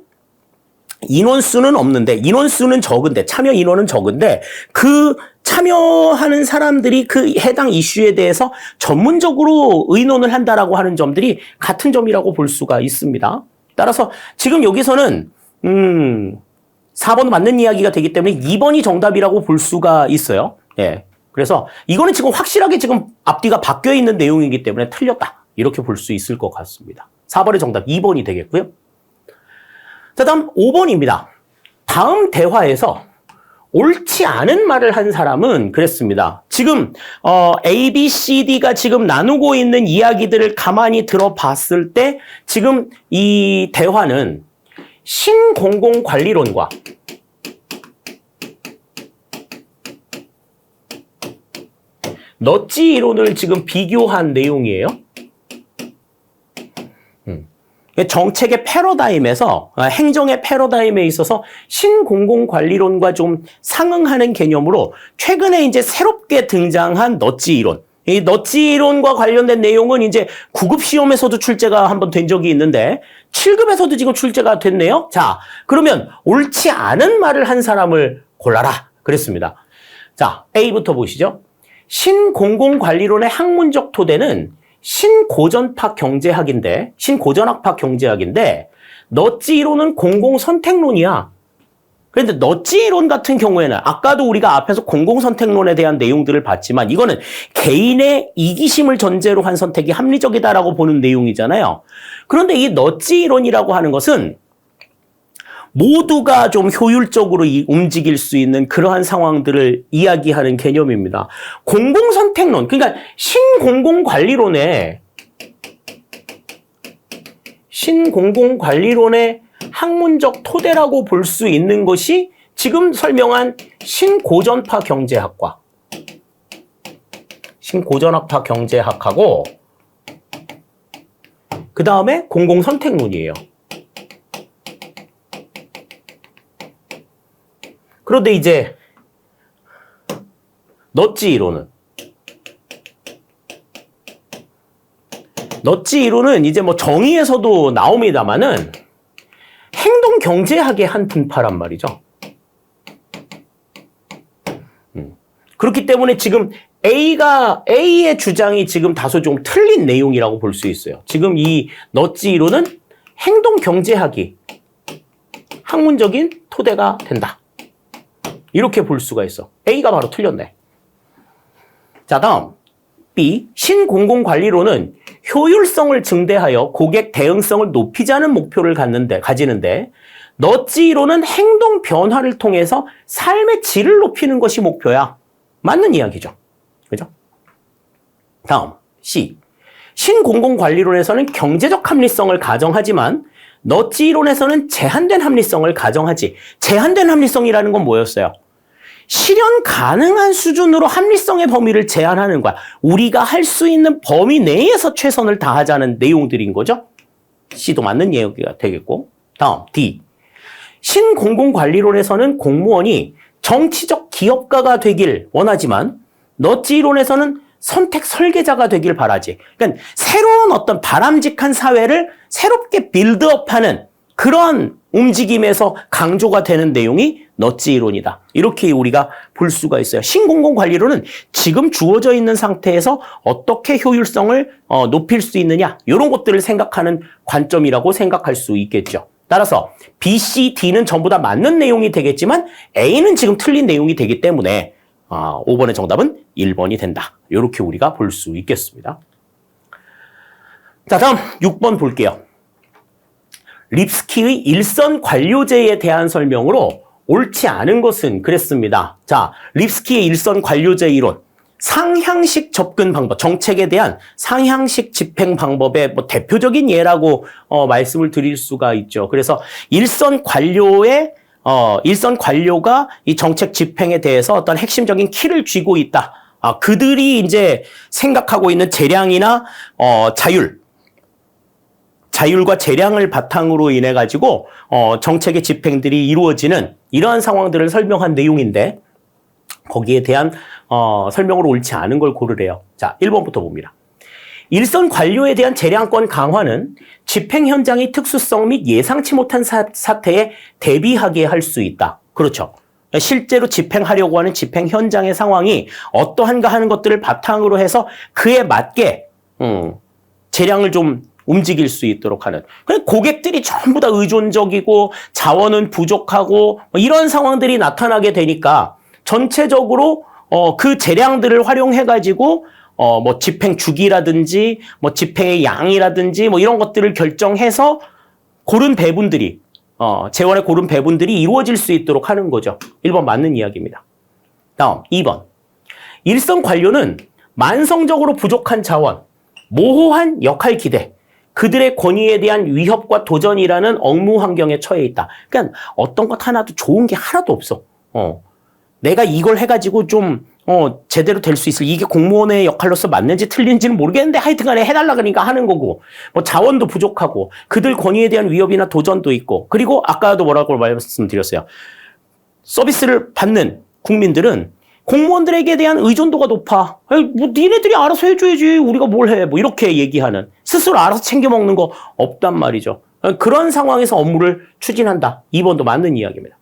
인원수는 없는데, 인원수는 적은데, 참여 인원은 적은데, 그 참여하는 사람들이 그 해당 이슈에 대해서 전문적으로 의논을 한다라고 하는 점들이 같은 점이라고 볼 수가 있습니다. 따라서 지금 여기서는 4번 맞는 이야기가 되기 때문에 2번이 정답이라고 볼 수가 있어요. 예. 그래서 이거는 지금 확실하게 지금 앞뒤가 바뀌어 있는 내용이기 때문에 틀렸다. 이렇게 볼 수 있을 것 같습니다. 4번의 정답 2번이 되겠고요. 자, 다음 5번입니다. 다음 대화에서 옳지 않은 말을 한 사람은 그랬습니다. 지금 A, B, C, D가 지금 나누고 있는 이야기들을 가만히 들어봤을 때 지금 이 대화는 신공공관리론과 너찌 이론을 지금 비교한 내용이에요. 정책의 패러다임에서, 행정의 패러다임에 있어서 신공공관리론과 좀 상응하는 개념으로 최근에 이제 새롭게 등장한 너찌 이론. 이 너찌 이론과 관련된 내용은 이제 9급 시험에서도 출제가 한번 된 적이 있는데 7급에서도 지금 출제가 됐네요. 자, 그러면 옳지 않은 말을 한 사람을 골라라. 그랬습니다. 자, A부터 보시죠. 신공공관리론의 학문적 토대는 신고전파 경제학인데, 신고전학파 경제학인데, 너찌 이론은 공공선택론이야. 그런데 너찌 이론 같은 경우에는 아까도 우리가 앞에서 공공선택론에 대한 내용들을 봤지만 이거는 개인의 이기심을 전제로 한 선택이 합리적이다라고 보는 내용이잖아요. 그런데 이 너찌 이론이라고 하는 것은 모두가 좀 효율적으로 움직일 수 있는 그러한 상황들을 이야기하는 개념입니다. 공공선택론, 그러니까 신공공관리론의 학문적 토대라고 볼 수 있는 것이 지금 설명한 신고전파 경제학과, 신고전학파 경제학하고 그 다음에 공공선택론이에요. 그런데 이제 너찌 이론은 이제 뭐 정의에서도 나옵니다만은 행동 경제학의 한 분파란 말이죠. 그렇기 때문에 지금 A의 주장이 지금 다소 좀 틀린 내용이라고 볼 수 있어요. 지금 이 너찌 이론은 행동 경제학이 학문적인 토대가 된다. 이렇게 볼 수가 있어. A가 바로 틀렸네. 자, 다음 B. 신공공관리론은 효율성을 증대하여 고객 대응성을 높이자는 목표를 가지는데 너찌 이론은 행동 변화를 통해서 삶의 질을 높이는 것이 목표야. 맞는 이야기죠. 그죠? 다음 C. 신공공관리론에서는 경제적 합리성을 가정하지만 너찌 이론에서는 제한된 합리성을 가정하지. 제한된 합리성이라는 건 뭐였어요? 실현 가능한 수준으로 합리성의 범위를 제한하는 거야. 우리가 할 수 있는 범위 내에서 최선을 다하자는 내용들인 거죠. C도 맞는 이야기가 되겠고. 다음 D. 신공공관리론에서는 공무원이 정치적 기업가가 되길 원하지만 너찌 이론에서는 선택 설계자가 되길 바라지. 그러니까 새로운 어떤 바람직한 사회를 새롭게 빌드업하는 그런 움직임에서 강조가 되는 내용이 너찌 이론이다. 이렇게 우리가 볼 수가 있어요. 신공공관리론은 지금 주어져 있는 상태에서 어떻게 효율성을 높일 수 있느냐 이런 것들을 생각하는 관점이라고 생각할 수 있겠죠. 따라서 B, C, D는 전부 다 맞는 내용이 되겠지만 A는 지금 틀린 내용이 되기 때문에 5번의 정답은 1번이 된다. 이렇게 우리가 볼 수 있겠습니다. 자, 다음 6번 볼게요. 립스키의 일선 관료제에 대한 설명으로 옳지 않은 것은 그랬습니다. 자, 립스키의 일선 관료제 이론. 상향식 접근 방법, 정책에 대한 상향식 집행 방법의 뭐 대표적인 예라고 말씀을 드릴 수가 있죠. 그래서 일선 관료가 이 정책 집행에 대해서 어떤 핵심적인 키를 쥐고 있다. 그들이 이제 생각하고 있는 재량이나 자율과 재량을 바탕으로 인해 가지고 정책의 집행들이 이루어지는 이러한 상황들을 설명한 내용인데 거기에 대한 설명으로 옳지 않은 걸 고르래요. 자, 1번부터 봅니다. 일선 관료에 대한 재량권 강화는 집행 현장의 특수성 및 예상치 못한 사태에 대비하게 할 수 있다. 그렇죠. 실제로 집행하려고 하는 집행 현장의 상황이 어떠한가 하는 것들을 바탕으로 해서 그에 맞게 재량을 좀 움직일 수 있도록 하는. 고객들이 전부 다 의존적이고 자원은 부족하고 이런 상황들이 나타나게 되니까 전체적으로 그 재량들을 활용해가지고 뭐 집행 주기라든지 뭐 집행의 양이라든지 뭐 이런 것들을 결정해서 고른 배분들이 재원의 고른 배분들이 이루어질 수 있도록 하는 거죠. 1번 맞는 이야기입니다. 다음 2번. 일선 관료는 만성적으로 부족한 자원, 모호한 역할 기대, 그들의 권위에 대한 위협과 도전이라는 업무 환경에 처해 있다. 그러니까 어떤 것 하나도 좋은 게 하나도 없어. 내가 이걸 해가지고 좀 제대로 될 수 있을, 이게 공무원의 역할로서 맞는지 틀린지는 모르겠는데 하여튼 간에 해달라 그러니까 하는 거고, 뭐 자원도 부족하고, 그들 권위에 대한 위협이나 도전도 있고, 그리고 아까도 뭐라고 말씀드렸어요. 서비스를 받는 국민들은 공무원들에게 대한 의존도가 높아. 뭐 니네들이 알아서 해줘야지 우리가 뭘 해. 뭐 이렇게 얘기하는, 스스로 알아서 챙겨 먹는 거 없단 말이죠. 그런 상황에서 업무를 추진한다. 2번도 맞는 이야기입니다.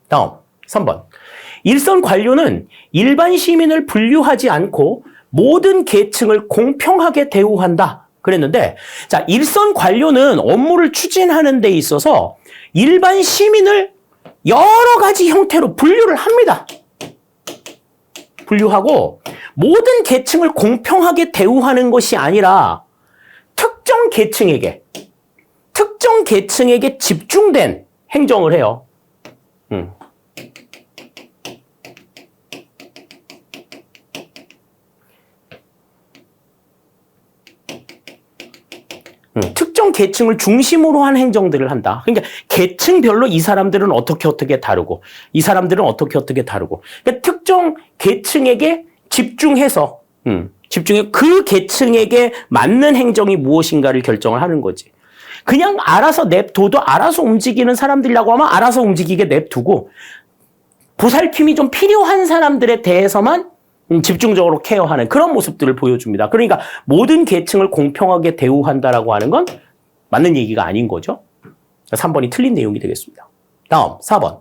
다음 3번. 일선 관료는 일반 시민을 분류하지 않고 모든 계층을 공평하게 대우한다. 그랬는데, 자, 일선 관료는 업무를 추진하는 데 있어서 일반 시민을 여러 가지 형태로 분류를 합니다. 분류하고 모든 계층을 공평하게 대우하는 것이 아니라 특정 계층에게 집중된 행정을 해요. 특정 계층을 중심으로 한 행정들을 한다. 그러니까 계층별로 이 사람들은 어떻게 다르고 이 사람들은 어떻게 다르고, 그러니까 특정 계층에게 집중해서 그 계층에게 맞는 행정이 무엇인가를 결정을 하는 거지. 그냥 알아서 냅둬도 알아서 움직이는 사람들이라고 하면 알아서 움직이게 냅두고, 보살핌이 좀 필요한 사람들에 대해서만 집중적으로 케어하는 그런 모습들을 보여줍니다. 그러니까 모든 계층을 공평하게 대우한다라고 하는 건 맞는 얘기가 아닌 거죠. 3번이 틀린 내용이 되겠습니다. 다음 4번.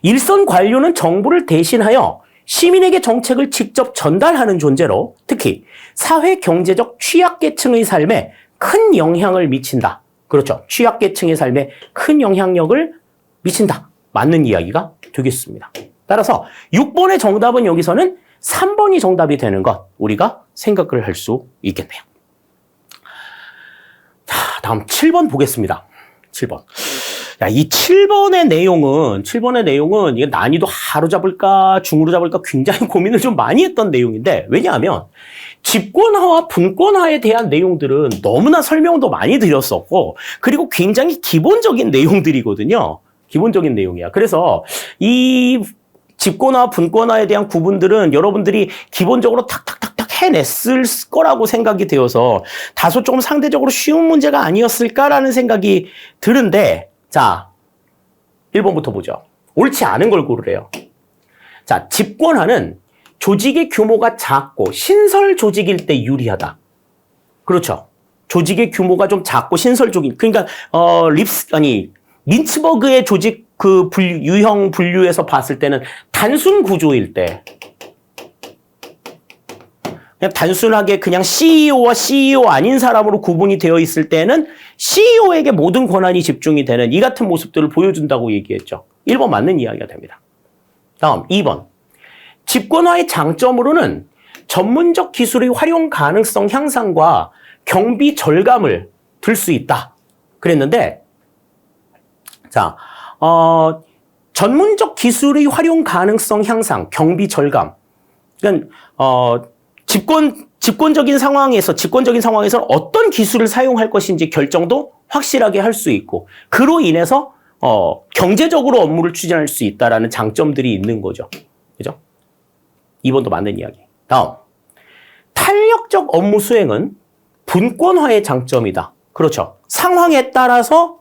일선 관료는 정부를 대신하여 시민에게 정책을 직접 전달하는 존재로 특히 사회 경제적 취약계층의 삶에 큰 영향을 미친다. 그렇죠. 취약계층의 삶에 큰 영향력을 미친다. 맞는 이야기가 되겠습니다. 따라서 6번의 정답은 여기서는 3번이 정답이 되는 것, 우리가 생각을 할 수 있겠네요. 자, 다음 7번 보겠습니다. 7번. 야, 이 7번의 내용은 이게 난이도 하로 잡을까, 중으로 잡을까 굉장히 고민을 좀 많이 했던 내용인데, 왜냐하면 집권화와 분권화에 대한 내용들은 너무나 설명도 많이 드렸었고, 그리고 굉장히 기본적인 내용들이거든요. 기본적인 내용이야. 그래서 이 집권화, 분권화에 대한 구분들은 여러분들이 기본적으로 탁탁탁탁 해냈을 거라고 생각이 되어서 다소 조금 상대적으로 쉬운 문제가 아니었을까라는 생각이 드는데, 자, 1번부터 보죠. 옳지 않은 걸 고르래요. 자, 집권화는 조직의 규모가 작고 신설 조직일 때 유리하다. 그렇죠. 조직의 규모가 좀 작고 신설 조직, 그러니까 민츠버그의 조직 유형 분류에서 봤을 때는 단순 구조일 때, 그냥 단순하게 그냥 CEO와 CEO 아닌 사람으로 구분이 되어 있을 때는 CEO에게 모든 권한이 집중이 되는 이 같은 모습들을 보여준다고 얘기했죠. 1번 맞는 이야기가 됩니다. 다음 2번. 집권화의 장점으로는 전문적 기술의 활용 가능성 향상과 경비 절감을 들 수 있다. 그랬는데, 자, 전문적 기술의 활용 가능성 향상, 경비 절감. 그러니까, 집권적인 상황에서는 어떤 기술을 사용할 것인지 결정도 확실하게 할 수 있고, 그로 인해서, 경제적으로 업무를 추진할 수 있다라는 장점들이 있는 거죠. 그죠? 2번도 맞는 이야기. 다음. 탄력적 업무 수행은 분권화의 장점이다. 그렇죠. 상황에 따라서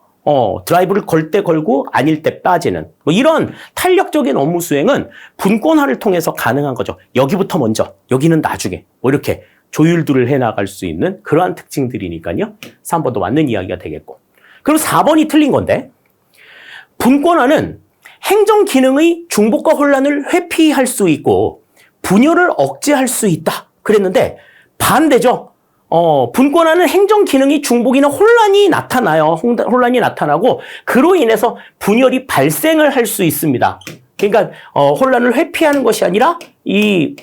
드라이브를 걸 때 걸고 아닐 때 빠지는 뭐 이런 탄력적인 업무 수행은 분권화를 통해서 가능한 거죠. 여기부터 먼저, 여기는 나중에 뭐 이렇게 조율들을 해나갈 수 있는 그러한 특징들이니까요. 3번도 맞는 이야기가 되겠고. 그리고 4번이 틀린 건데, 분권화는 행정 기능의 중복과 혼란을 회피할 수 있고 분열을 억제할 수 있다. 그랬는데 반대죠. 분권화는 행정 기능이 중복이나 혼란이 나타나요. 혼란이 나타나고 그로 인해서 분열이 발생을 할 수 있습니다. 그러니까 혼란을 회피하는 것이 아니라 이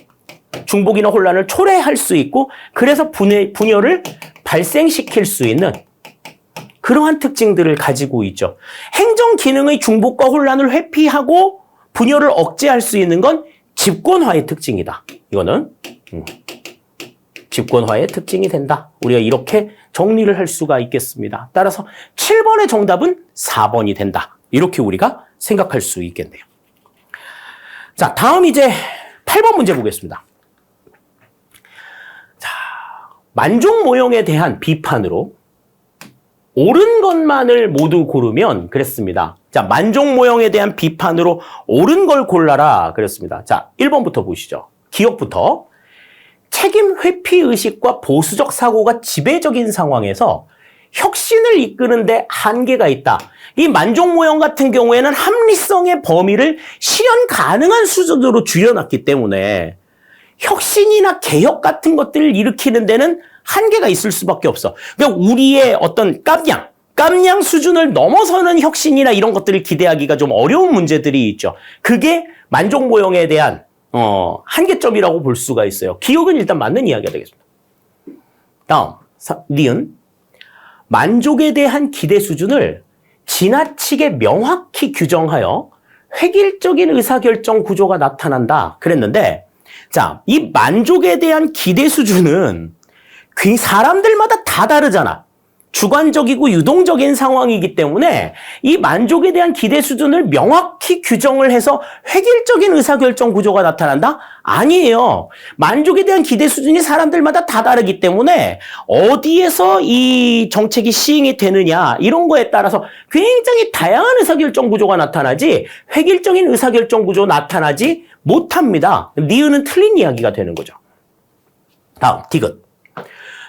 중복이나 혼란을 초래할 수 있고, 그래서 분열을 발생시킬 수 있는 그러한 특징들을 가지고 있죠. 행정 기능의 중복과 혼란을 회피하고 분열을 억제할 수 있는 건 집권화의 특징이다. 이거는 집권화의 특징이 된다. 우리가 이렇게 정리를 할 수가 있겠습니다. 따라서 7번의 정답은 4번이 된다. 이렇게 우리가 생각할 수 있겠네요. 자, 다음 이제 8번 문제 보겠습니다. 자, 만족 모형에 대한 비판으로 옳은 것만을 모두 고르면 그랬습니다. 자, 만족 모형에 대한 비판으로 옳은 걸 골라라 그랬습니다. 자, 1번부터 보시죠. 기억부터. 책임 회피 의식과 보수적 사고가 지배적인 상황에서 혁신을 이끄는데 한계가 있다. 이 만족 모형 같은 경우에는 합리성의 범위를 실현 가능한 수준으로 줄여놨기 때문에 혁신이나 개혁 같은 것들을 일으키는 데는 한계가 있을 수밖에 없어. 그러니까 우리의 어떤 깜냥 수준을 넘어서는 혁신이나 이런 것들을 기대하기가 좀 어려운 문제들이 있죠. 그게 만족 모형에 대한 한계점이라고 볼 수가 있어요. 기억은 일단 맞는 이야기가 되겠습니다. 다음, 니은. 만족에 대한 기대 수준을 지나치게 명확히 규정하여 획일적인 의사결정 구조가 나타난다 그랬는데, 자, 이 만족에 대한 기대 수준은 사람들마다 다 다르잖아. 주관적이고 유동적인 상황이기 때문에 이 만족에 대한 기대 수준을 명확히 규정을 해서 획일적인 의사결정 구조가 나타난다? 아니에요. 만족에 대한 기대 수준이 사람들마다 다 다르기 때문에 어디에서 이 정책이 시행이 되느냐 이런 거에 따라서 굉장히 다양한 의사결정 구조가 나타나지 획일적인 의사결정 구조 나타나지 못합니다. 니은은 틀린 이야기가 되는 거죠. 다음, 디귿.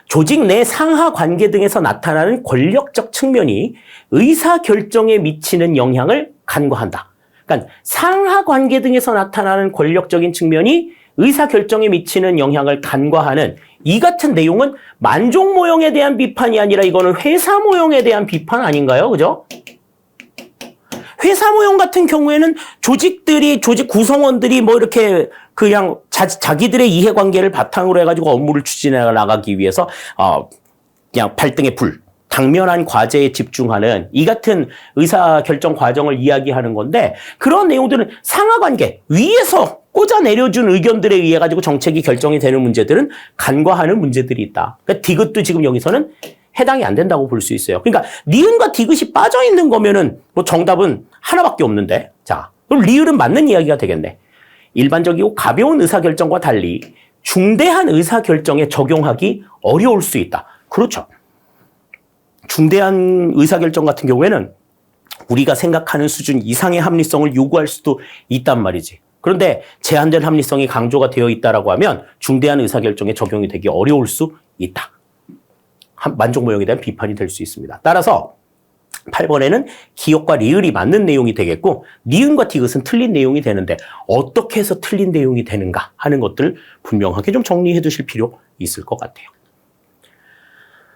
조직 내 상하 관계 등에서 나타나는 권력적 측면이 의사결정에 미치는 영향을 간과한다. 그러니까 상하 관계 등에서 나타나는 권력적인 측면이 의사결정에 미치는 영향을 간과하는 이 같은 내용은 만족 모형에 대한 비판이 아니라 이거는 회사 모형에 대한 비판 아닌가요? 그죠? 회사 모형 같은 경우에는 조직 구성원들이 뭐 이렇게 그냥 자기들의 이해관계를 바탕으로 해가지고 업무를 추진해 나가기 위해서 그냥 발등에 불, 당면한 과제에 집중하는 이 같은 의사결정 과정을 이야기하는 건데 그런 내용들은 상하관계, 위에서 꽂아 내려준 의견들에 의해 가지고 정책이 결정이 되는 문제들은 간과하는 문제들이 있다. 그러니까 디귿도 지금 여기서는 해당이 안 된다고 볼 수 있어요. 그러니까 니은과 디귿이 빠져 있는 거면은 뭐 정답은 하나밖에 없는데, 자, 그럼 리을은 맞는 이야기가 되겠네. 일반적이고 가벼운 의사결정과 달리 중대한 의사결정에 적용하기 어려울 수 있다. 그렇죠. 중대한 의사결정 같은 경우에는 우리가 생각하는 수준 이상의 합리성을 요구할 수도 있단 말이지. 그런데 제한된 합리성이 강조가 되어 있다라고 하면 중대한 의사결정에 적용이 되기 어려울 수 있다. 만족 모형에 대한 비판이 될 수 있습니다. 따라서 8번에는 기억과 리을이 맞는 내용이 되겠고 니은과 디귿은 틀린 내용이 되는데 어떻게 해서 틀린 내용이 되는가 하는 것들을 분명하게 좀 정리해 두실 필요 있을 것 같아요.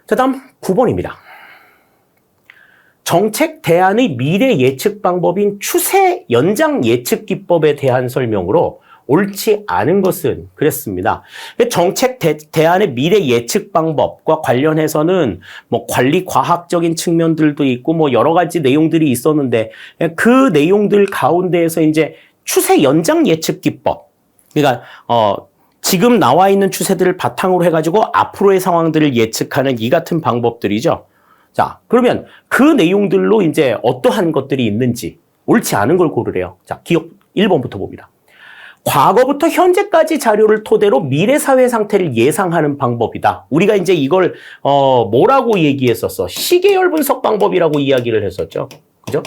자, 다음 9번입니다. 정책 대안의 미래 예측 방법인 추세 연장 예측 기법에 대한 설명으로 옳지 않은 것은 그랬습니다. 정책 대안의 미래 예측 방법과 관련해서는 뭐 관리 과학적인 측면들도 있고 뭐 여러 가지 내용들이 있었는데 그 내용들 가운데에서 이제 추세 연장 예측 기법. 그러니까 지금 나와 있는 추세들을 바탕으로 해가지고 앞으로의 상황들을 예측하는 이 같은 방법들이죠. 자, 그러면 그 내용들로 이제 어떠한 것들이 있는지 옳지 않은 걸 고르래요. 자, 기억 1번부터 봅니다. 과거부터 현재까지 자료를 토대로 미래 사회 상태를 예상하는 방법이다. 우리가 이제 이걸 뭐라고 얘기했었어? 시계열 분석 방법이라고 이야기를 했었죠. 그죠?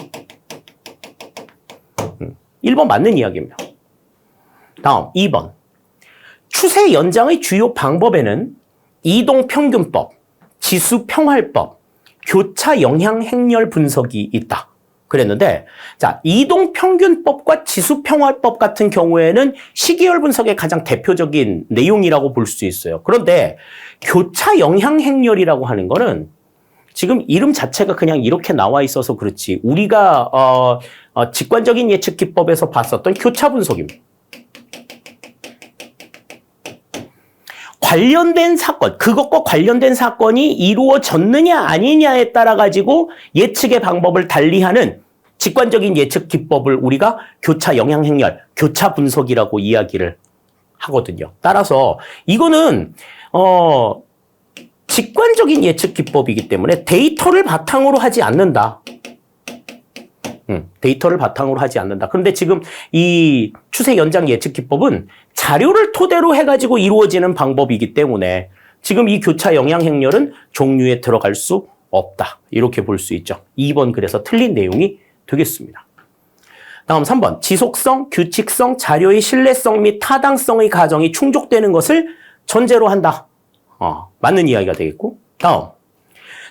1번 맞는 이야기입니다. 다음 2번. 추세 연장의 주요 방법에는 이동평균법, 지수평활법, 교차 영향 행렬 분석이 있다. 그랬는데, 자, 이동평균법과 지수평활법 같은 경우에는 시계열 분석의 가장 대표적인 내용이라고 볼 수 있어요. 그런데 교차 영향 행렬이라고 하는 거는 지금 이름 자체가 그냥 이렇게 나와 있어서 그렇지 우리가 직관적인 예측 기법에서 봤었던 교차 분석입니다. 관련된 사건, 그것과 관련된 사건이 이루어졌느냐 아니냐에 따라 가지고 예측의 방법을 달리하는 직관적인 예측 기법을 우리가 교차 영향 행렬, 교차 분석이라고 이야기를 하거든요. 따라서 이거는 직관적인 예측 기법이기 때문에 데이터를 바탕으로 하지 않는다. 데이터를 바탕으로 하지 않는다. 그런데 지금 이 추세 연장 예측 기법은 자료를 토대로 해가지고 이루어지는 방법이기 때문에 지금 이 교차 영향 행렬은 종류에 들어갈 수 없다. 이렇게 볼 수 있죠. 2번 그래서 틀린 내용이 되겠습니다. 다음 3번. 지속성, 규칙성, 자료의 신뢰성 및 타당성의 가정이 충족되는 것을 전제로 한다. 맞는 이야기가 되겠고. 다음.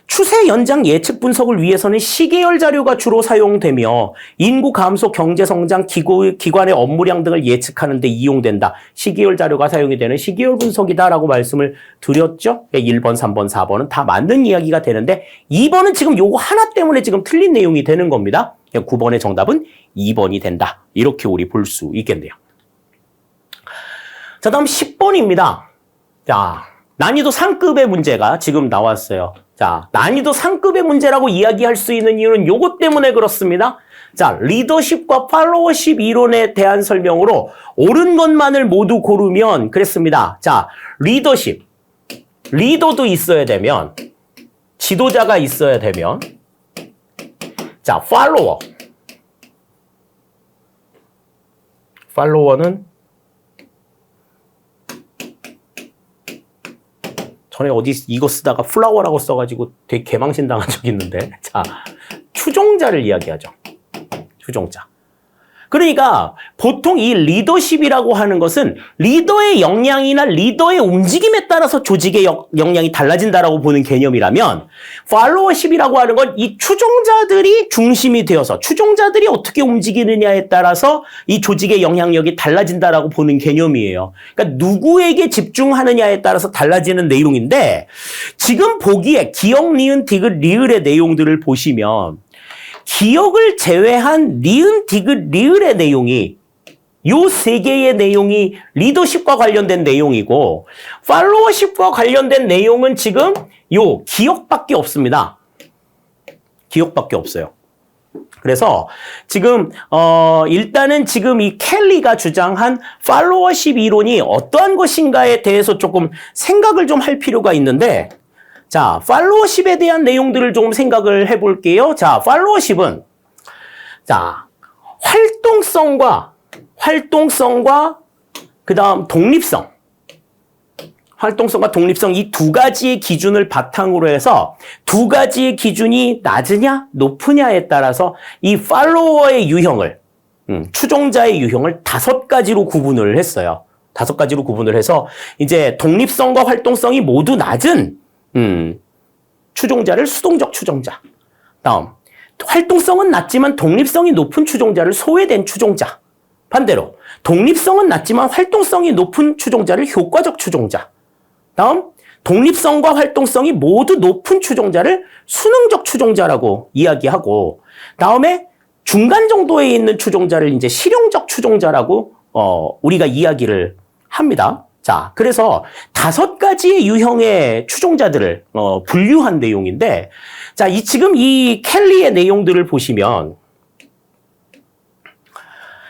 추세 연장 예측 분석을 위해서는 시계열 자료가 주로 사용되며 인구 감소, 경제 성장, 기관의 업무량 등을 예측하는 데 이용된다. 시계열 자료가 사용이 되는 시계열 분석이다라고 말씀을 드렸죠. 1번, 3번, 4번은 다 맞는 이야기가 되는데 2번은 지금 요거 하나 때문에 지금 틀린 내용이 되는 겁니다. 9번의 정답은 2번이 된다. 이렇게 우리 볼 수 있겠네요. 자, 다음 10번입니다. 자, 난이도 상급의 문제가 지금 나왔어요. 자, 난이도 상급의 문제라고 이야기할 수 있는 이유는 요것 때문에 그렇습니다. 자, 리더십과 팔로워십 이론에 대한 설명으로 옳은 것만을 모두 고르면 그랬습니다. 자, 리더십. 리더도 있어야 되면, 지도자가 있어야 되면, 자, 팔로워. 팔로워는 전에 어디 이거 쓰다가 플라워라고 써가지고 되게 개망신 당한 적이 있는데. 자, 추종자를 이야기하죠. 추종자. 그러니까 보통 이 리더십이라고 하는 것은 리더의 역량이나 리더의 움직임에 따라서 조직의 역량이 달라진다라고 보는 개념이라면 팔로워십이라고 하는 건 이 추종자들이 중심이 되어서 추종자들이 어떻게 움직이느냐에 따라서 이 조직의 영향력이 달라진다라고 보는 개념이에요. 그러니까 누구에게 집중하느냐에 따라서 달라지는 내용인데 지금 보기에 기역, 니은, 디귿, 리을의 내용들을 보시면 기역을 제외한 니은, 디귿, 리을의 내용이 요 세 개의 내용이 리더십과 관련된 내용이고 팔로워십과 관련된 내용은 지금 요 기역밖에 없습니다. 기역밖에 없어요. 그래서 지금 일단은 지금 이 켈리가 주장한 팔로워십 이론이 어떠한 것인가에 대해서 조금 생각을 좀 할 필요가 있는데 자, 팔로워십에 대한 내용들을 좀 생각을 해볼게요. 자, 팔로워십은 자, 활동성과 그 다음 독립성. 활동성과 독립성 이 두 가지의 기준을 바탕으로 해서 두 가지의 기준이 낮으냐 높으냐에 따라서 이 팔로워의 유형을 추종자의 유형을 5가지로 구분을 했어요. 5가지로 구분을 해서 이제 독립성과 활동성이 모두 낮은 추종자를 수동적 추종자. 다음, 활동성은 낮지만 독립성이 높은 추종자를 소외된 추종자. 반대로, 독립성은 낮지만 활동성이 높은 추종자를 효과적 추종자. 다음, 독립성과 활동성이 모두 높은 추종자를 수능적 추종자라고 이야기하고, 다음에 중간 정도에 있는 추종자를 이제 실용적 추종자라고 우리가 이야기를 합니다. 자, 그래서 5가지의 유형의 추종자들을 분류한 내용인데, 자, 지금 이 켈리의 내용들을 보시면,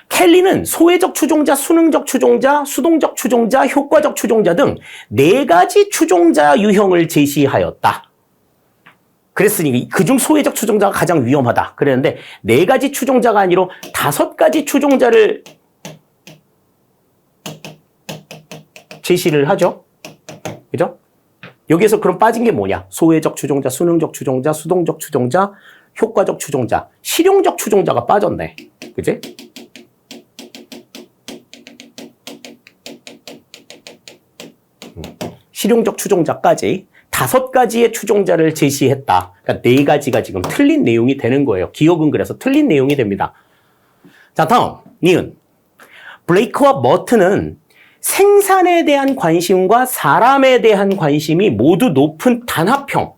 켈리는 소외적 추종자, 수능적 추종자, 수동적 추종자, 효과적 추종자 등 4가지 추종자 유형을 제시하였다. 그랬으니 그중 소외적 추종자가 가장 위험하다. 그랬는데 4가지 추종자가 아니라 5가지 추종자를 제시를 하죠. 그죠? 여기에서 그럼 빠진 게 뭐냐? 소외적 추종자, 수능적 추종자, 수동적 추종자, 효과적 추종자, 실용적 추종자가 빠졌네. 그지? 실용적 추종자까지 5가지의 추종자를 제시했다. 그러니까 4가지가 지금 틀린 내용이 되는 거예요. 기억은 그래서 틀린 내용이 됩니다. 자, 다음, 니은. 블레이크와 머튼은 생산에 대한 관심과 사람에 대한 관심이 모두 높은 단합형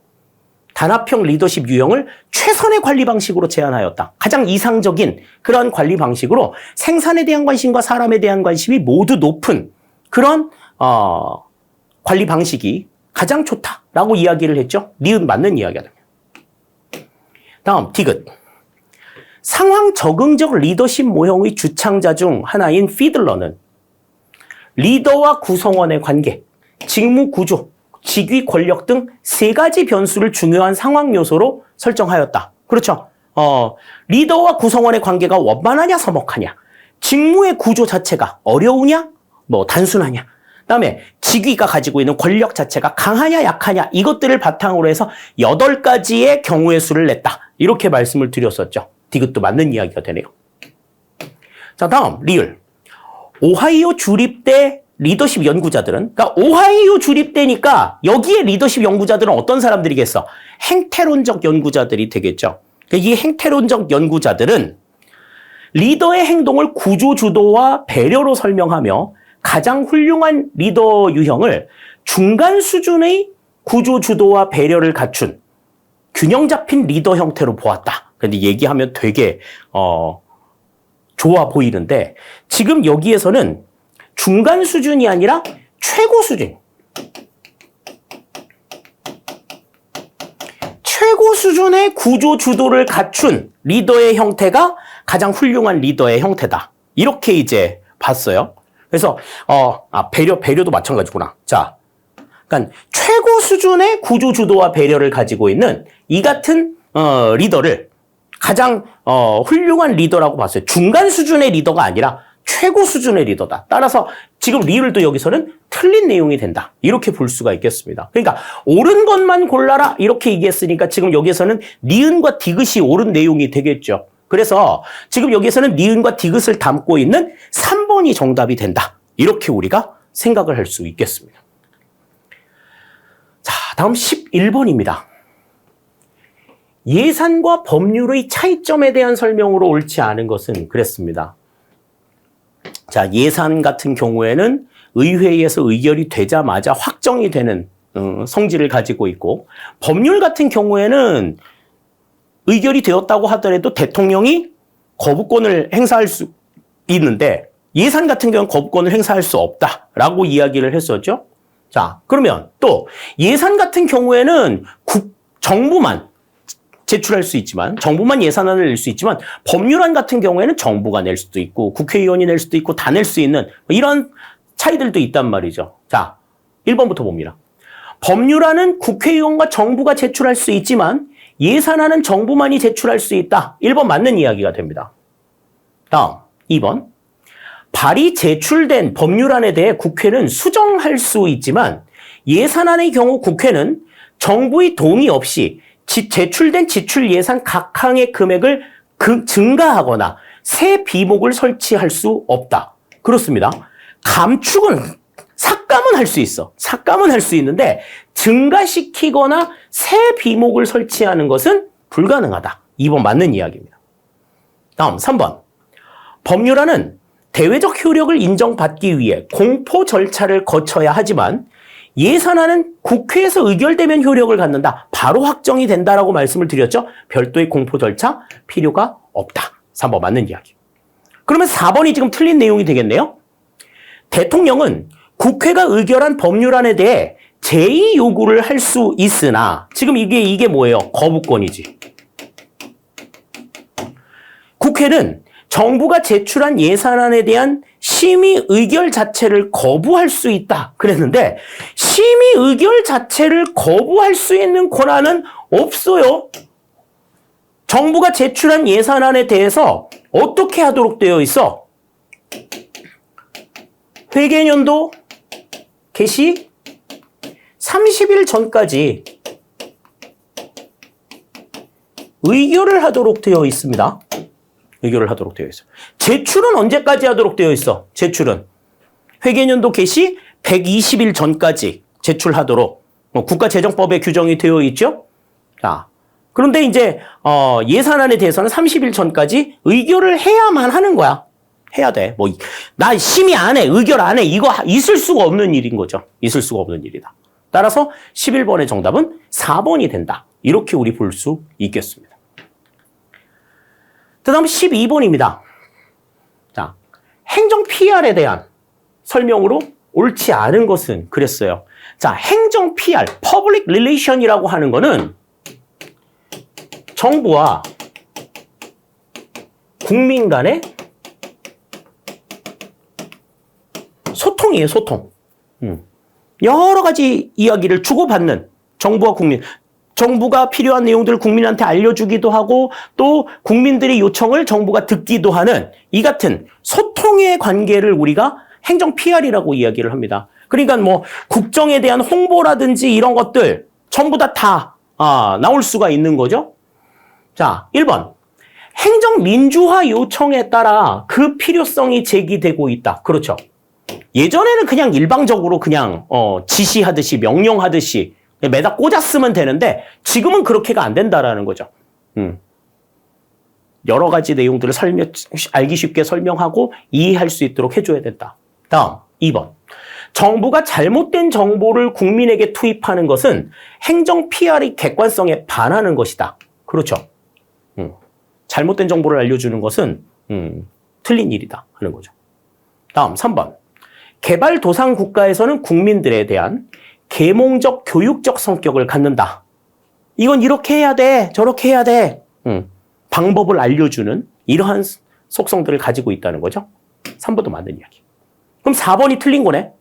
리더십 유형을 최선의 관리 방식으로 제안하였다. 가장 이상적인 그런 관리 방식으로 생산에 대한 관심과 사람에 대한 관심이 모두 높은 그런 관리 방식이 가장 좋다라고 이야기를 했죠. 니은 맞는 이야기가 됩니다. 다음, 디귿. 상황 적응적 리더십 모형의 주창자 중 하나인 피들러는 리더와 구성원의 관계, 직무 구조, 직위 권력 등 3가지 변수를 중요한 상황 요소로 설정하였다. 그렇죠. 리더와 구성원의 관계가 원만하냐, 서먹하냐, 직무의 구조 자체가 어려우냐, 뭐 단순하냐, 그다음에 직위가 가지고 있는 권력 자체가 강하냐, 약하냐, 이것들을 바탕으로 해서 8가지의 경우의 수를 냈다. 이렇게 말씀을 드렸었죠. 디귿도 맞는 이야기가 되네요. 자, 다음 리을. 오하이오 주립대 리더십 연구자들은, 그러니까 오하이오 주립대니까 여기에 리더십 연구자들은 어떤 사람들이겠어? 행태론적 연구자들이 되겠죠. 이 행태론적 연구자들은 리더의 행동을 구조주도와 배려로 설명하며 가장 훌륭한 리더 유형을 중간 수준의 구조주도와 배려를 갖춘 균형 잡힌 리더 형태로 보았다. 그런데 얘기하면 되게 좋아 보이는데 지금 여기에서는 중간 수준이 아니라 최고 수준. 최고 수준의 구조 주도를 갖춘 리더의 형태가 가장 훌륭한 리더의 형태다. 이렇게 이제 봤어요. 그래서 배려도 마찬가지구나. 자, 그러니까 최고 수준의 구조 주도와 배려를 가지고 있는 이 같은 리더를 가장 훌륭한 리더라고 봤어요. 중간 수준의 리더가 아니라 최고 수준의 리더다. 따라서 지금 리을도 여기서는 틀린 내용이 된다. 이렇게 볼 수가 있겠습니다. 그러니까 옳은 것만 골라라 이렇게 얘기했으니까 지금 여기서는 니은과 디귿이 옳은 내용이 되겠죠. 그래서 지금 여기서는 니은과 디귿을 담고 있는 3번이 정답이 된다. 이렇게 우리가 생각을 할 수 있겠습니다. 자, 다음 11번입니다. 예산과 법률의 차이점에 대한 설명으로 옳지 않은 것은 그랬습니다. 자, 예산 같은 경우에는 의회에서 의결이 되자마자 확정이 되는 성질을 가지고 있고, 법률 같은 경우에는 의결이 되었다고 하더라도 대통령이 거부권을 행사할 수 있는데 예산 같은 경우는 거부권을 행사할 수 없다라고 이야기를 했었죠. 자, 그러면 또 예산 같은 경우에는 정부만 제출할 수 있지만, 정부만 예산안을 낼 수 있지만 법률안 같은 경우에는 정부가 낼 수도 있고 국회의원이 낼 수도 있고 다 낼 수 있는 이런 차이들도 있단 말이죠. 자, 1번부터 봅니다. 법률안은 국회의원과 정부가 제출할 수 있지만 예산안은 정부만이 제출할 수 있다. 1번 맞는 이야기가 됩니다. 다음 2번. 발의 제출된 법률안에 대해 국회는 수정할 수 있지만 예산안의 경우 국회는 정부의 동의 없이 제출된 지출 예산 각 항의 금액을 증가하거나 새 비목을 설치할 수 없다. 그렇습니다. 삭감은 할 수 있어. 삭감은 할 수 있는데 증가시키거나 새 비목을 설치하는 것은 불가능하다. 2번 맞는 이야기입니다. 다음 3번. 법률안은 대외적 효력을 인정받기 위해 공포 절차를 거쳐야 하지만 예산안은 국회에서 의결되면 효력을 갖는다. 바로 확정이 된다라고 말씀을 드렸죠. 별도의 공포 절차 필요가 없다. 3번 맞는 이야기. 그러면 4번이 지금 틀린 내용이 되겠네요. 대통령은 국회가 의결한 법률안에 대해 제의 요구를 할 수 있으나 지금 이게 뭐예요? 거부권이지. 국회는 정부가 제출한 예산안에 대한 심의 의결 자체를 거부할 수 있다. 그랬는데 심의 의결 자체를 거부할 수 있는 권한은 없어요. 정부가 제출한 예산안에 대해서 어떻게 하도록 되어 있어? 회계연도 개시 30일 전까지 의결을 하도록 되어 있습니다. 의결을 하도록 되어 있어요. 제출은 언제까지 하도록 되어 있어? 제출은 회계연도 개시 120일 전까지 제출하도록 국가재정법에 규정이 되어 있죠. 자, 그런데 이제 예산안에 대해서는 30일 전까지 의결을 해야만 하는 거야. 해야 돼. 나 심의 안 해, 의결 안 해. 이거 있을 수가 없는 일인 거죠. 있을 수가 없는 일이다. 따라서 11번의 정답은 4번이 된다. 이렇게 우리 볼 수 있겠습니다. 그 다음 12번입니다. 자, 행정 PR에 대한 설명으로 옳지 않은 것은 그랬어요. 자, 행정 PR, Public Relation이라고 하는 거는 정부와 국민 간의 소통이에요, 소통. 여러 가지 이야기를 주고받는 정부와 국민. 정부가 필요한 내용들을 국민한테 알려주기도 하고 또 국민들의 요청을 정부가 듣기도 하는 이 같은 소통의 관계를 우리가 행정 PR이라고 이야기를 합니다. 그러니까 뭐 국정에 대한 홍보라든지 이런 것들 전부 다 나올 수가 있는 거죠. 자, 1번. 행정 민주화 요청에 따라 그 필요성이 제기되고 있다. 그렇죠. 예전에는 그냥 일방적으로 그냥 지시하듯이 명령하듯이 매다 꽂았으면 되는데 지금은 그렇게가 안 된다라는 거죠. 여러 가지 내용들을 알기 쉽게 설명하고 이해할 수 있도록 해줘야 된다. 다음 2번. 정부가 잘못된 정보를 국민에게 투입하는 것은 행정 PR의 객관성에 반하는 것이다. 그렇죠. 잘못된 정보를 알려주는 것은 틀린 일이다 하는 거죠. 다음 3번. 개발도상 국가에서는 국민들에 대한 계몽적 교육적 성격을 갖는다. 이건 이렇게 해야 돼, 저렇게 해야 돼. 방법을 알려주는 이러한 속성들을 가지고 있다는 거죠. 3번도 맞는 이야기. 그럼 4번이 틀린 거네.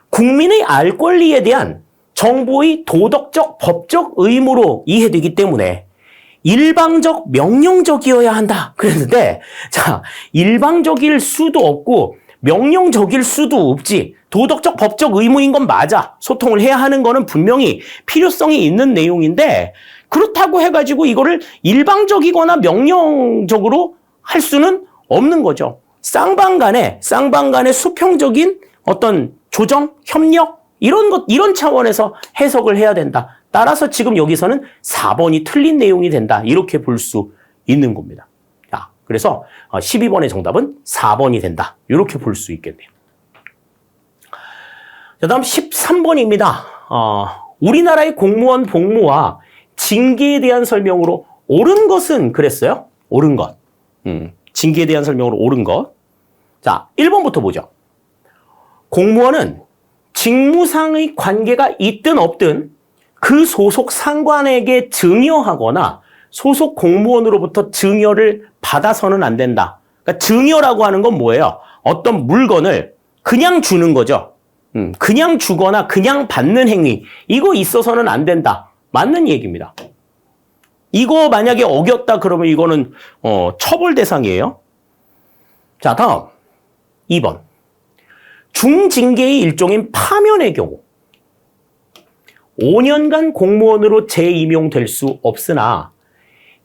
국민의 알 권리에 대한 정부의 도덕적, 법적 의무로 이해되기 때문에 일방적, 명령적이어야 한다. 그랬는데, 자, 일방적일 수도 없고 명령적일 수도 없지. 도덕적, 법적 의무인 건 맞아. 소통을 해야 하는 거는 분명히 필요성이 있는 내용인데 그렇다고 해가지고 이거를 일방적이거나 명령적으로 할 수는 없는 거죠. 쌍방간에 수평적인 어떤 조정, 협력 이런 차원에서 해석을 해야 된다. 따라서 지금 여기서는 4번이 틀린 내용이 된다. 이렇게 볼 수 있는 겁니다. 자, 그래서 12번의 정답은 4번이 된다. 이렇게 볼 수 있겠네요. 자, 다음 13번입니다. 우리나라의 공무원 복무와 징계에 대한 설명으로 옳은 것은 그랬어요. 옳은 것. 징계에 대한 설명으로 옳은 것. 자, 1번부터 보죠. 공무원은 직무상의 관계가 있든 없든 그 소속 상관에게 증여하거나 소속 공무원으로부터 증여를 받아서는 안 된다. 그러니까 증여라고 하는 건 뭐예요? 어떤 물건을 그냥 주는 거죠. 그냥 주거나 그냥 받는 행위. 이거 있어서는 안 된다. 맞는 얘기입니다. 이거 만약에 어겼다 그러면 이거는 처벌 대상이에요. 자, 다음 2번. 중징계의 일종인 파면의 경우 5년간 공무원으로 재임용될 수 없으나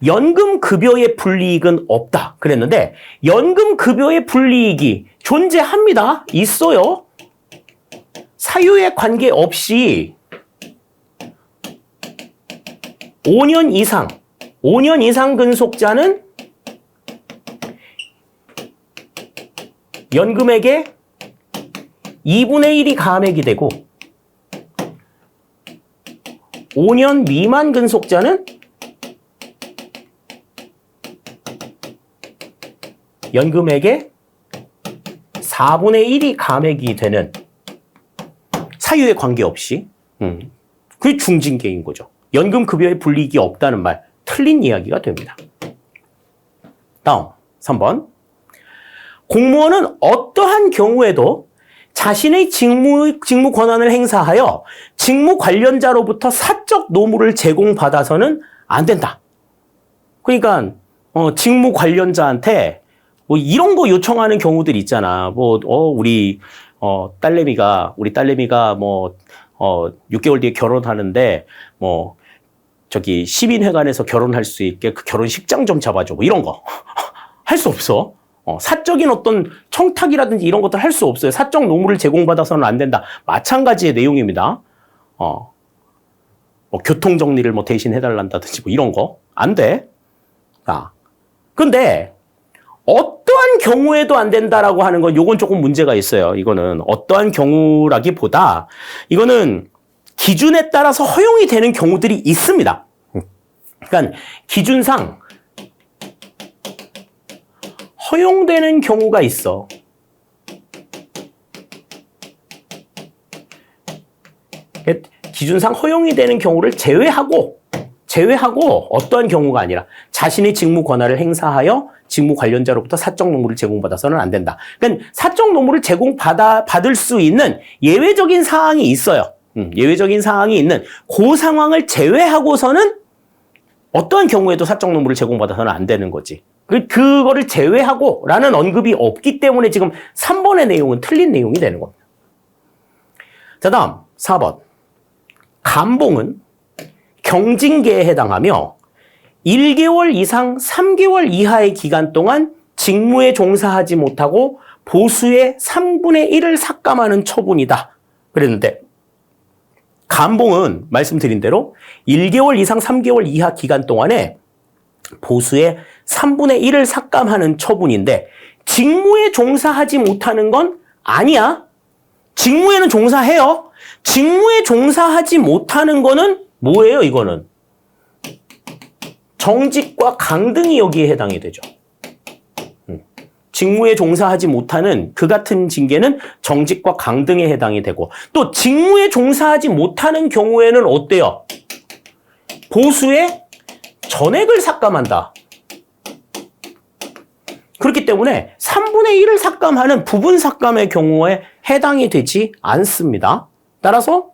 연금급여의 불이익은 없다. 그랬는데 연금급여의 불이익이 존재합니다. 있어요. 사유에 관계없이 5년 이상 근속자는 연금액의 2분의 1이 감액이 되고 5년 미만 근속자는 연금액의 4분의 1이 감액이 되는 사유에 관계없이 그게 중징계인 거죠. 연금급여의 불이익이 없다는 말 틀린 이야기가 됩니다. 다음 3번. 공무원은 어떠한 경우에도 자신의 직무 권한을 행사하여 직무 관련자로부터 사적 노무를 제공받아서는 안 된다. 그러니까 직무 관련자한테 뭐 이런 거 요청하는 경우들 있잖아. 우리 딸내미가 뭐 6개월 뒤에 결혼하는데 뭐 저기 시민회관에서 결혼할 수 있게 그 결혼식장 좀 잡아줘. 뭐 이런 거 할 수 없어. 사적인 어떤 청탁이라든지 이런 것들 할 수 없어요. 사적 노무를 제공받아서는 안 된다. 마찬가지의 내용입니다. 뭐 교통 정리를 뭐 대신 해달란다든지 뭐 이런 거 안 돼. 자, 근데 어떠한 경우에도 안 된다라고 하는 건 요건 조금 문제가 있어요. 이거는 어떠한 경우라기보다 이거는 기준에 따라서 허용이 되는 경우들이 있습니다. 그러니까 기준상 허용되는 경우가 있어. 기준상 허용이 되는 경우를 제외하고 어떠한 경우가 아니라 자신의 직무 권한을 행사하여 직무 관련자로부터 사적 노무를 제공받아서는 안 된다. 그러니까 사적 노무를 받을 수 있는 예외적인 사항이 있어요. 예외적인 사항이 있는 그 상황을 제외하고서는 어떠한 경우에도 사적 논문을 제공받아서는 안 되는 거지. 그거를 제외하고 라는 언급이 없기 때문에 지금 3번의 내용은 틀린 내용이 되는 겁니다. 자, 다음 4번. 감봉은 경징계에 해당하며 1개월 이상 3개월 이하의 기간 동안 직무에 종사하지 못하고 보수의 3분의 1을 삭감하는 처분이다. 그랬는데 감봉은 말씀드린 대로 1개월 이상 3개월 이하 기간 동안에 보수의 3분의 1을 삭감하는 처분인데 직무에 종사하지 못하는 건 아니야. 직무에는 종사해요. 직무에 종사하지 못하는 거는 뭐예요, 이거는? 정직과 강등이 여기에 해당이 되죠. 직무에 종사하지 못하는 그 같은 징계는 정직과 강등에 해당이 되고 또 직무에 종사하지 못하는 경우에는 어때요? 보수의 전액을 삭감한다. 그렇기 때문에 3분의 1을 삭감하는 부분 삭감의 경우에 해당이 되지 않습니다. 따라서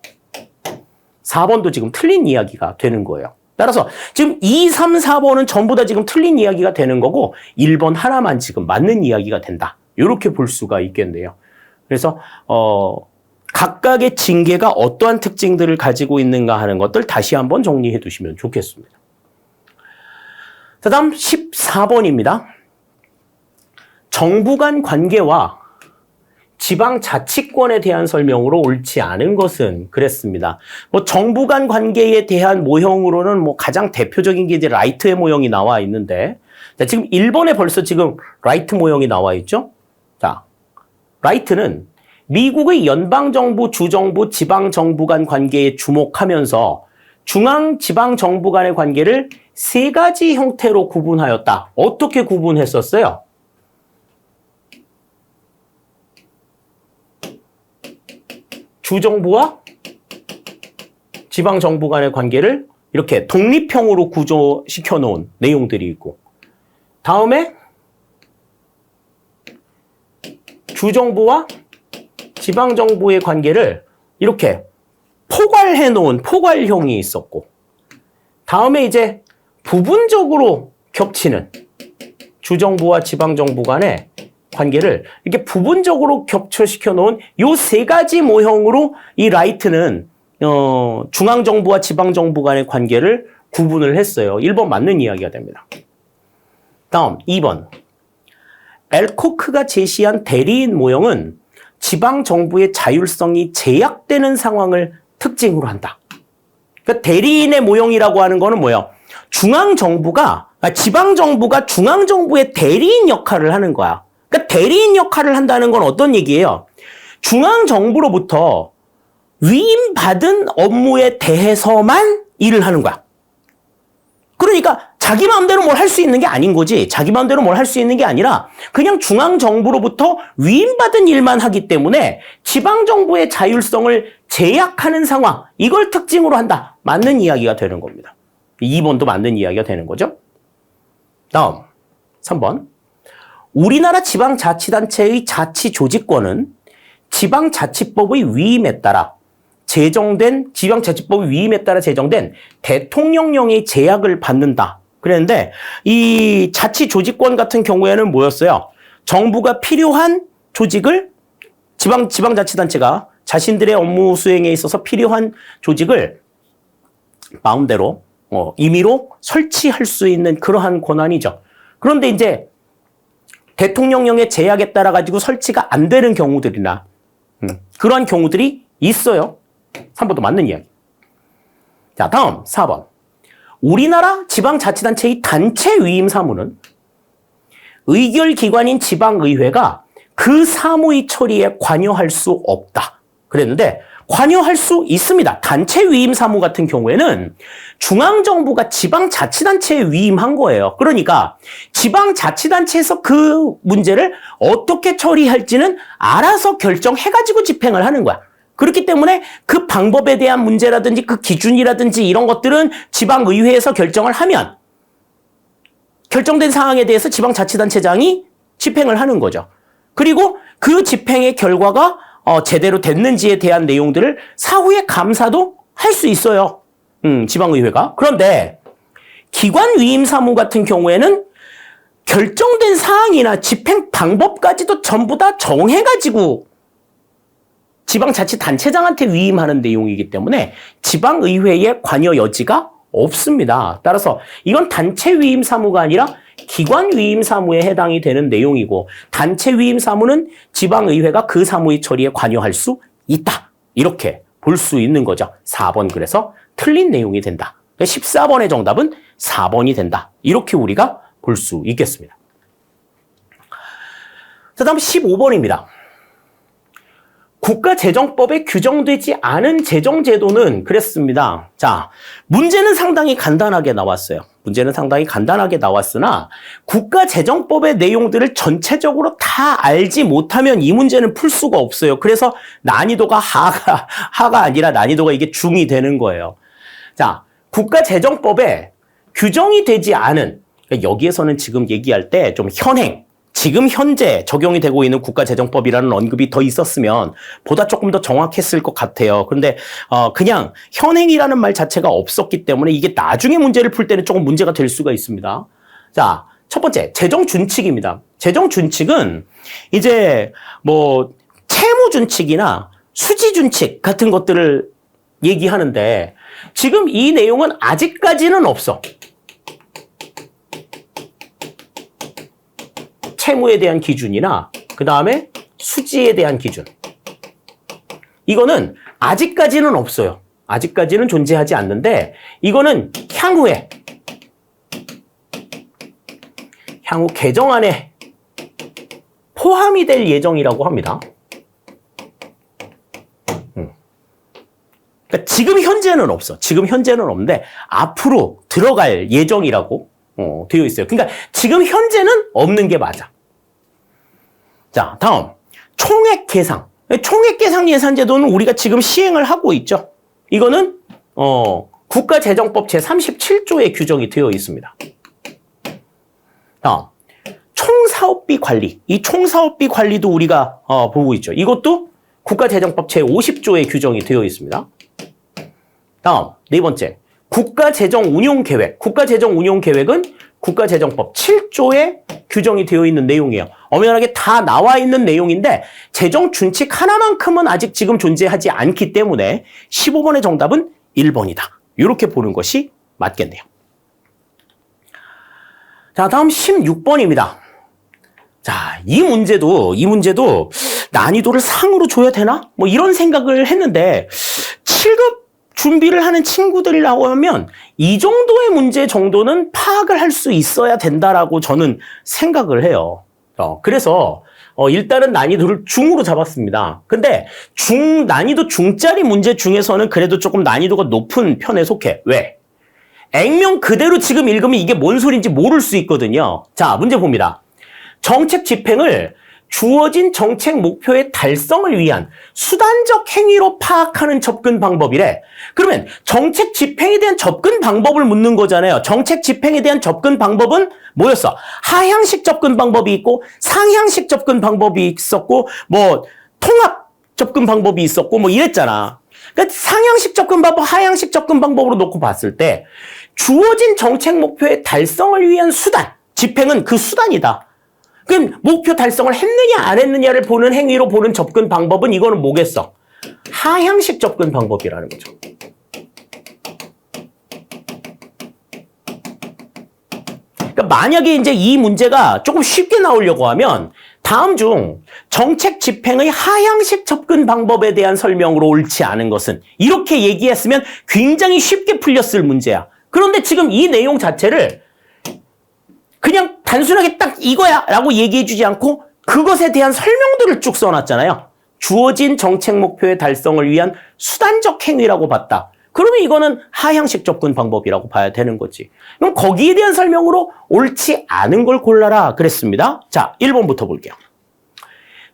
4번도 지금 틀린 이야기가 되는 거예요. 따라서 지금 2, 3, 4번은 전부 다 지금 틀린 이야기가 되는 거고 1번 하나만 지금 맞는 이야기가 된다. 이렇게 볼 수가 있겠네요. 그래서 각각의 징계가 어떠한 특징들을 가지고 있는가 하는 것들 다시 한번 정리해 두시면 좋겠습니다. 자, 다음 14번입니다. 정부 간 관계와 지방자치권에 대한 설명으로 옳지 않은 것은 그랬습니다. 정부 간 관계에 대한 모형으로는 가장 대표적인 게 이제 라이트의 모형이 나와 있는데, 자, 지금 1번에 벌써 지금 라이트 모형이 나와 있죠? 자, 라이트는 미국의 연방정부, 주정부, 지방정부 간 관계에 주목하면서 중앙, 지방정부 간의 관계를 세 가지 형태로 구분하였다. 어떻게 구분했었어요? 주정부와 지방정부 간의 관계를 이렇게 독립형으로 구조시켜 놓은 내용들이 있고 다음에 주정부와 지방정부의 관계를 이렇게 포괄해 놓은 포괄형이 있었고 다음에 이제 부분적으로 겹치는 주정부와 지방정부 간의 관계를 이렇게 부분적으로 겹쳐시켜 놓은 요 세 가지 모형으로 이 라이트는 중앙정부와 지방정부 간의 관계를 구분을 했어요. 1번 맞는 이야기가 됩니다. 다음 2번. 엘코크가 제시한 대리인 모형은 지방정부의 자율성이 제약되는 상황을 특징으로 한다. 그러니까 대리인의 모형이라고 하는 거는 뭐예요? 지방정부가 중앙정부의 대리인 역할을 하는 거야. 그러니까 대리인 역할을 한다는 건 어떤 얘기예요? 중앙정부로부터 위임받은 업무에 대해서만 일을 하는 거야. 그러니까 자기 마음대로 뭘 할 수 있는 게 아닌 거지. 자기 마음대로 뭘 할 수 있는 게 아니라 그냥 중앙정부로부터 위임받은 일만 하기 때문에 지방정부의 자율성을 제약하는 상황, 이걸 특징으로 한다. 맞는 이야기가 되는 겁니다. 2번도 맞는 이야기가 되는 거죠. 다음 3번. 우리나라 지방자치단체의 자치조직권은 지방자치법의 위임에 따라 지방자치법의 위임에 따라 제정된 대통령령의 제약을 받는다. 그랬는데 이 자치조직권 같은 경우에는 뭐였어요? 정부가 필요한 조직을 지방자치단체가 자신들의 업무 수행에 있어서 필요한 조직을 마음대로 임의로 설치할 수 있는 그러한 권한이죠. 그런데 이제 대통령령의 제약에 따라 가지고 설치가 안 되는 경우들이나 그러한 경우들이 있어요. 3번도 맞는 이야기. 자, 다음 4번. 우리나라 지방자치단체의 단체 위임 사무는 의결기관인 지방의회가 그 사무의 처리에 관여할 수 없다. 그랬는데 관여할 수 있습니다. 단체 위임 사무 같은 경우에는 중앙정부가 지방자치단체에 위임한 거예요. 그러니까 지방자치단체에서 그 문제를 어떻게 처리할지는 알아서 결정해가지고 집행을 하는 거야. 그렇기 때문에 그 방법에 대한 문제라든지 그 기준이라든지 이런 것들은 지방의회에서 결정을 하면 결정된 사항에 대해서 지방자치단체장이 집행을 하는 거죠. 그리고 그 집행의 결과가 제대로 됐는지에 대한 내용들을 사후에 감사도 할 수 있어요. 지방의회가. 그런데 기관 위임 사무 같은 경우에는 결정된 사항이나 집행 방법까지도 전부 다 정해가지고 지방자치단체장한테 위임하는 내용이기 때문에 지방의회의 관여 여지가 없습니다. 따라서 이건 단체 위임 사무가 아니라 기관 위임 사무에 해당이 되는 내용이고, 단체 위임 사무는 지방의회가 그 사무의 처리에 관여할 수 있다. 이렇게 볼 수 있는 거죠. 4번 그래서 틀린 내용이 된다. 14번의 정답은 4번이 된다. 이렇게 우리가 볼 수 있겠습니다. 자, 다음 15번입니다. 국가재정법에 규정되지 않은 재정제도는 그랬습니다. 자, 문제는 상당히 간단하게 나왔어요. 문제는 상당히 간단하게 나왔으나 국가재정법의 내용들을 전체적으로 다 알지 못하면 이 문제는 풀 수가 없어요. 그래서 난이도가 하가 아니라 난이도가 이게 중이 되는 거예요. 자, 국가재정법에 규정이 되지 않은, 여기에서는 지금 얘기할 때 좀 지금 현재 적용이 되고 있는 국가재정법이라는 언급이 더 있었으면 보다 조금 더 정확했을 것 같아요. 그런데 그냥 현행이라는 말 자체가 없었기 때문에 이게 나중에 문제를 풀 때는 조금 문제가 될 수가 있습니다. 자, 첫 번째, 재정준칙입니다. 재정준칙은 이제 뭐 채무준칙이나 수지준칙 같은 것들을 얘기하는데 지금 이 내용은 아직까지는 없어. 채무에 대한 기준이나 그 다음에 수지에 대한 기준. 이거는 아직까지는 없어요. 아직까지는 존재하지 않는데 이거는 향후 개정안에 포함이 될 예정이라고 합니다. 그러니까 지금 현재는 없어. 지금 현재는 없는데 앞으로 들어갈 예정이라고 되어 있어요. 그러니까 지금 현재는 없는 게 맞아. 자, 다음 총액 계상. 총액 계상 예산제도는 우리가 지금 시행을 하고 있죠. 이거는 국가재정법 제37조에 규정이 되어 있습니다. 총사업비 관리. 이 총사업비 관리도 우리가 보고 있죠. 이것도 국가재정법 제50조에 규정이 되어 있습니다. 다음 네 번째, 국가재정운용계획. 국가재정운용계획은 국가재정법 7조에 규정이 되어 있는 내용이에요. 엄연하게 다 나와 있는 내용인데 재정준칙 하나만큼은 아직 지금 존재하지 않기 때문에 15번의 정답은 1번이다. 이렇게 보는 것이 맞겠네요. 자, 다음 16번입니다. 자, 이 문제도 난이도를 상으로 줘야 되나? 뭐 이런 생각을 했는데 7급 준비를 하는 친구들이라고 하면 이 정도의 문제 정도는 파악을 할 수 있어야 된다라고 저는 생각을 해요. 그래서 일단은 난이도를 중으로 잡았습니다. 근데 난이도 중짜리 문제 중에서는 그래도 조금 난이도가 높은 편에 속해. 왜? 액면 그대로 지금 읽으면 이게 뭔 소리인지 모를 수 있거든요. 자, 문제 봅니다. 정책 집행을 주어진 정책 목표의 달성을 위한 수단적 행위로 파악하는 접근 방법이래. 그러면 정책 집행에 대한 접근 방법을 묻는 거잖아요. 정책 집행에 대한 접근 방법은 뭐였어? 하향식 접근 방법이 있고 상향식 접근 방법이 있었고 뭐 통합 접근 방법이 있었고 뭐 이랬잖아. 그러니까 상향식 접근 방법, 하향식 접근 방법으로 놓고 봤을 때 주어진 정책 목표의 달성을 위한 수단, 집행은 그 수단이다. 그럼 목표 달성을 했느냐 안 했느냐를 보는 행위로 보는 접근 방법은 이거는 뭐겠어? 하향식 접근 방법이라는 거죠. 그러니까 만약에 이제 이 문제가 조금 쉽게 나오려고 하면 다음 중 정책 집행의 하향식 접근 방법에 대한 설명으로 옳지 않은 것은 이렇게 얘기했으면 굉장히 쉽게 풀렸을 문제야. 그런데 지금 이 내용 자체를 그냥 단순하게 딱 이거야 라고 얘기해주지 않고 그것에 대한 설명들을 쭉 써놨잖아요. 주어진 정책 목표의 달성을 위한 수단적 행위라고 봤다. 그러면 이거는 하향식 접근 방법이라고 봐야 되는 거지. 그럼 거기에 대한 설명으로 옳지 않은 걸 골라라 그랬습니다. 자, 1번부터 볼게요.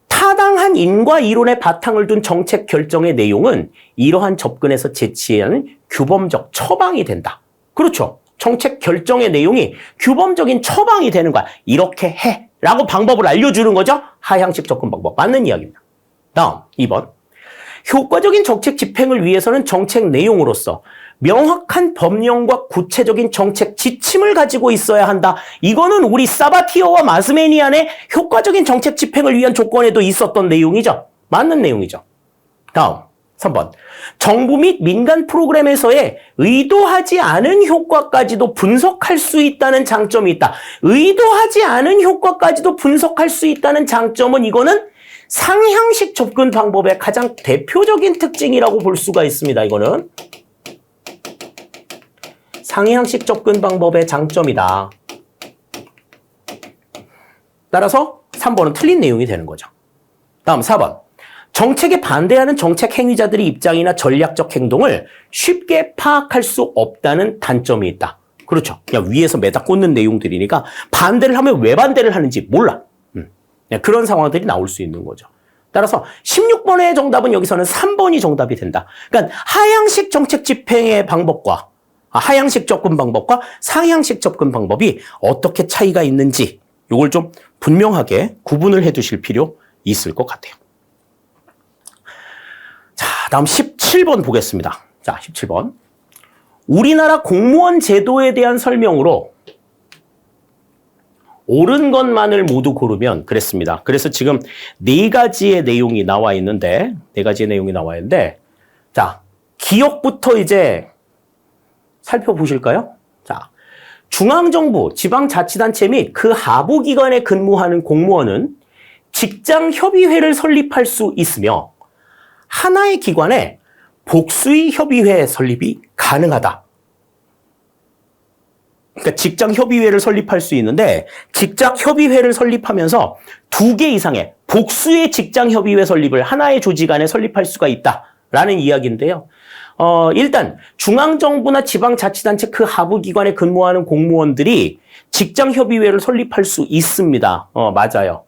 타당한 인과 이론의 바탕을 둔 정책 결정의 내용은 이러한 접근에서 제시하는 규범적 처방이 된다. 그렇죠. 정책 결정의 내용이 규범적인 처방이 되는 거야. 이렇게 해 라고 방법을 알려주는 거죠. 하향식 접근 방법. 맞는 이야기입니다. 다음 2번. 효과적인 정책 집행을 위해서는 정책 내용으로서 명확한 법령과 구체적인 정책 지침을 가지고 있어야 한다. 이거는 우리 사바티어와 마스메니안의 효과적인 정책 집행을 위한 조건에도 있었던 내용이죠. 맞는 내용이죠. 다음 3번. 정부 및 민간 프로그램에서의 의도하지 않은 효과까지도 분석할 수 있다는 장점이 있다. 의도하지 않은 효과까지도 분석할 수 있다는 장점은 이거는 상향식 접근 방법의 가장 대표적인 특징이라고 볼 수가 있습니다. 이거는 상향식 접근 방법의 장점이다. 따라서 3번은 틀린 내용이 되는 거죠. 다음 4번. 정책에 반대하는 정책 행위자들의 입장이나 전략적 행동을 쉽게 파악할 수 없다는 단점이 있다. 그렇죠. 그냥 위에서 매다 꽂는 내용들이니까 반대를 하면 왜 반대를 하는지 몰라. 그런 상황들이 나올 수 있는 거죠. 따라서 16번의 정답은 여기서는 3번이 정답이 된다. 그러니까 하향식 정책 집행의 방법과 하향식 접근 방법과 상향식 접근 방법이 어떻게 차이가 있는지 이걸 좀 분명하게 구분을 해 두실 필요 있을 것 같아요. 자, 다음 17번 보겠습니다. 자, 17번. 우리나라 공무원 제도에 대한 설명으로 옳은 것만을 모두 고르면 그랬습니다. 그래서 지금 4가지의 내용이 나와 있는데, 자, 기억부터 이제 살펴보실까요? 자, 중앙정부, 지방자치단체 및 그 하부기관에 근무하는 공무원은 직장협의회를 설립할 수 있으며 하나의 기관에 복수의 협의회 설립이 가능하다. 그러니까 직장협의회를 설립할 수 있는데 직장협의회를 설립하면서 2개 이상의 복수의 직장협의회 설립을 하나의 조직 안에 설립할 수가 있다라는 이야기인데요. 일단 중앙정부나 지방자치단체 그 하부기관에 근무하는 공무원들이 직장협의회를 설립할 수 있습니다. 맞아요.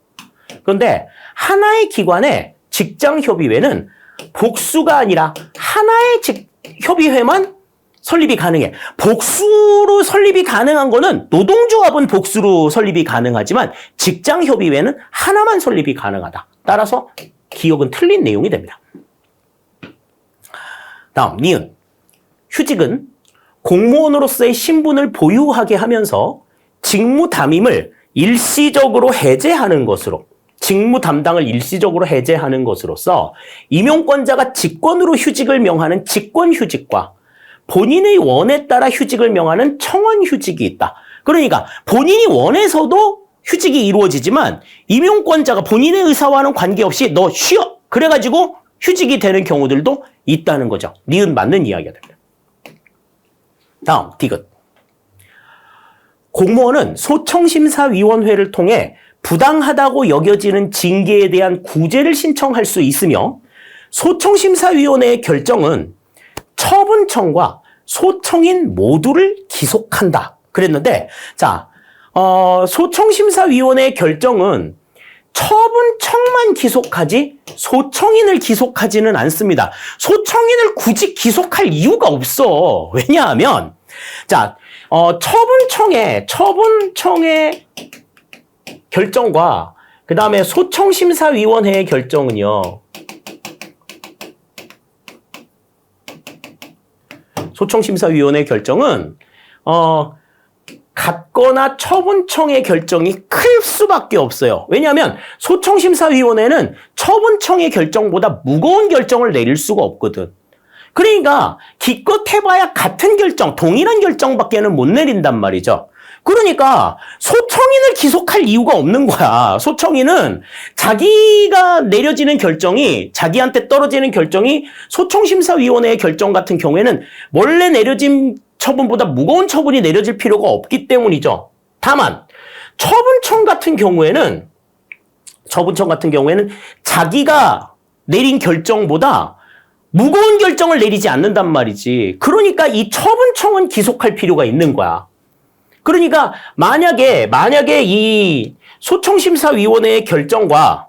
그런데 하나의 기관에 직장협의회는 복수가 아니라 하나의 협의회만 설립이 가능해. 복수로 설립이 가능한 거는 노동조합은 복수로 설립이 가능하지만 직장협의회는 하나만 설립이 가능하다. 따라서 기억은 틀린 내용이 됩니다. 다음, 니은. 휴직은 공무원으로서의 신분을 보유하게 하면서 직무 담임을 일시적으로 해제하는 것으로 직무 담당을 일시적으로 해제하는 것으로서 임용권자가 직권으로 휴직을 명하는 직권휴직과 본인의 원에 따라 휴직을 명하는 청원휴직이 있다. 그러니까 본인이 원해서도 휴직이 이루어지지만 임용권자가 본인의 의사와는 관계없이 너 쉬어! 그래가지고 휴직이 되는 경우들도 있다는 거죠. 니은 맞는 이야기가 됩니다. 다음, 디귿. 공무원은 소청심사위원회를 통해 부당하다고 여겨지는 징계에 대한 구제를 신청할 수 있으며 소청심사위원회의 결정은 처분청과 소청인 모두를 기속한다. 그랬는데 자, 소청심사위원회의 결정은 처분청만 기속하지 소청인을 기속하지는 않습니다. 소청인을 굳이 기속할 이유가 없어. 왜냐하면 자, 처분청의 결정과 그 다음에 소청심사위원회의 결정은요. 소청심사위원회 결정은 같거나 처분청의 결정이 클 수밖에 없어요. 왜냐하면 소청심사위원회는 처분청의 결정보다 무거운 결정을 내릴 수가 없거든. 그러니까 기껏 해봐야 같은 결정, 동일한 결정밖에는 못 내린단 말이죠. 그러니까 소청인을 기속할 이유가 없는 거야. 소청인은 자기가 내려지는 결정이, 자기한테 떨어지는 결정이 소청심사위원회의 결정 같은 경우에는 원래 내려진 처분보다 무거운 처분이 내려질 필요가 없기 때문이죠. 다만 처분청 같은 경우에는 자기가 내린 결정보다 무거운 결정을 내리지 않는단 말이지. 그러니까 이 처분청은 기속할 필요가 있는 거야. 그러니까 만약에 이 소청심사위원회의 결정과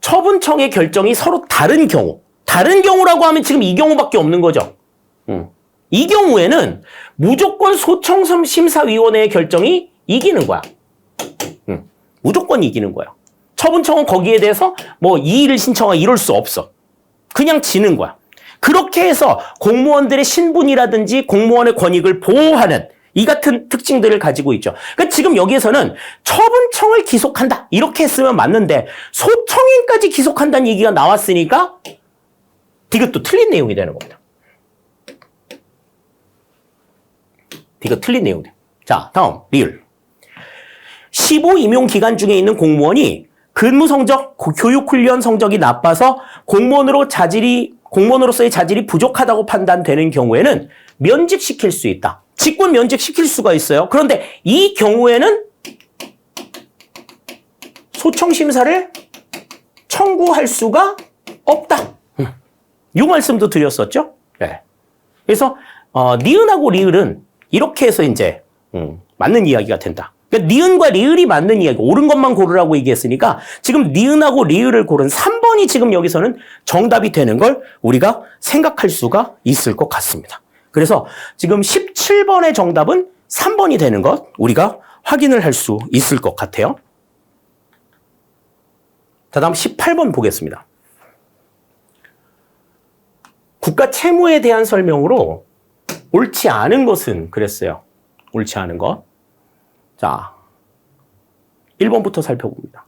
처분청의 결정이 서로 다른 경우라고 하면 지금 이 경우밖에 없는 거죠. 이 경우에는 무조건 소청심사위원회의 결정이 이기는 거야. 무조건 이기는 거야. 처분청은 거기에 대해서 뭐 이의를 신청하고 이럴 수 없어. 그냥 지는 거야. 그렇게 해서 공무원들의 신분이라든지 공무원의 권익을 보호하는 이 같은 특징들을 가지고 있죠. 그러니까 지금 여기에서는 처분청을 기속한다. 이렇게 했으면 맞는데 소청인까지 기속한다는 얘기가 나왔으니까 이것도 틀린 내용이 되는 겁니다. 이거 틀린 내용이에요. 자, 다음 리을. 15 임용 기간 중에 있는 공무원이 근무 성적, 교육 훈련 성적이 나빠서 공무원으로서의 자질이 부족하다고 판단되는 경우에는 면직시킬 수 있다. 직권 면직시킬 수가 있어요. 그런데 이 경우에는 소청 심사를 청구할 수가 없다. 이 말씀도 드렸었죠. 네. 그래서 니은하고 리을은 이렇게 해서 이제 맞는 이야기가 된다. 그러니까 니은과 리을이 맞는 이야기, 옳은 것만 고르라고 얘기했으니까 지금 니은하고 리을을 고른 3번이 지금 여기서는 정답이 되는 걸 우리가 생각할 수가 있을 것 같습니다. 그래서 지금 17번의 정답은 3번이 되는 것 우리가 확인을 할 수 있을 것 같아요. 자, 다음 18번 보겠습니다. 국가 채무에 대한 설명으로 옳지 않은 것은 그랬어요. 옳지 않은 것. 자, 1번부터 살펴봅니다.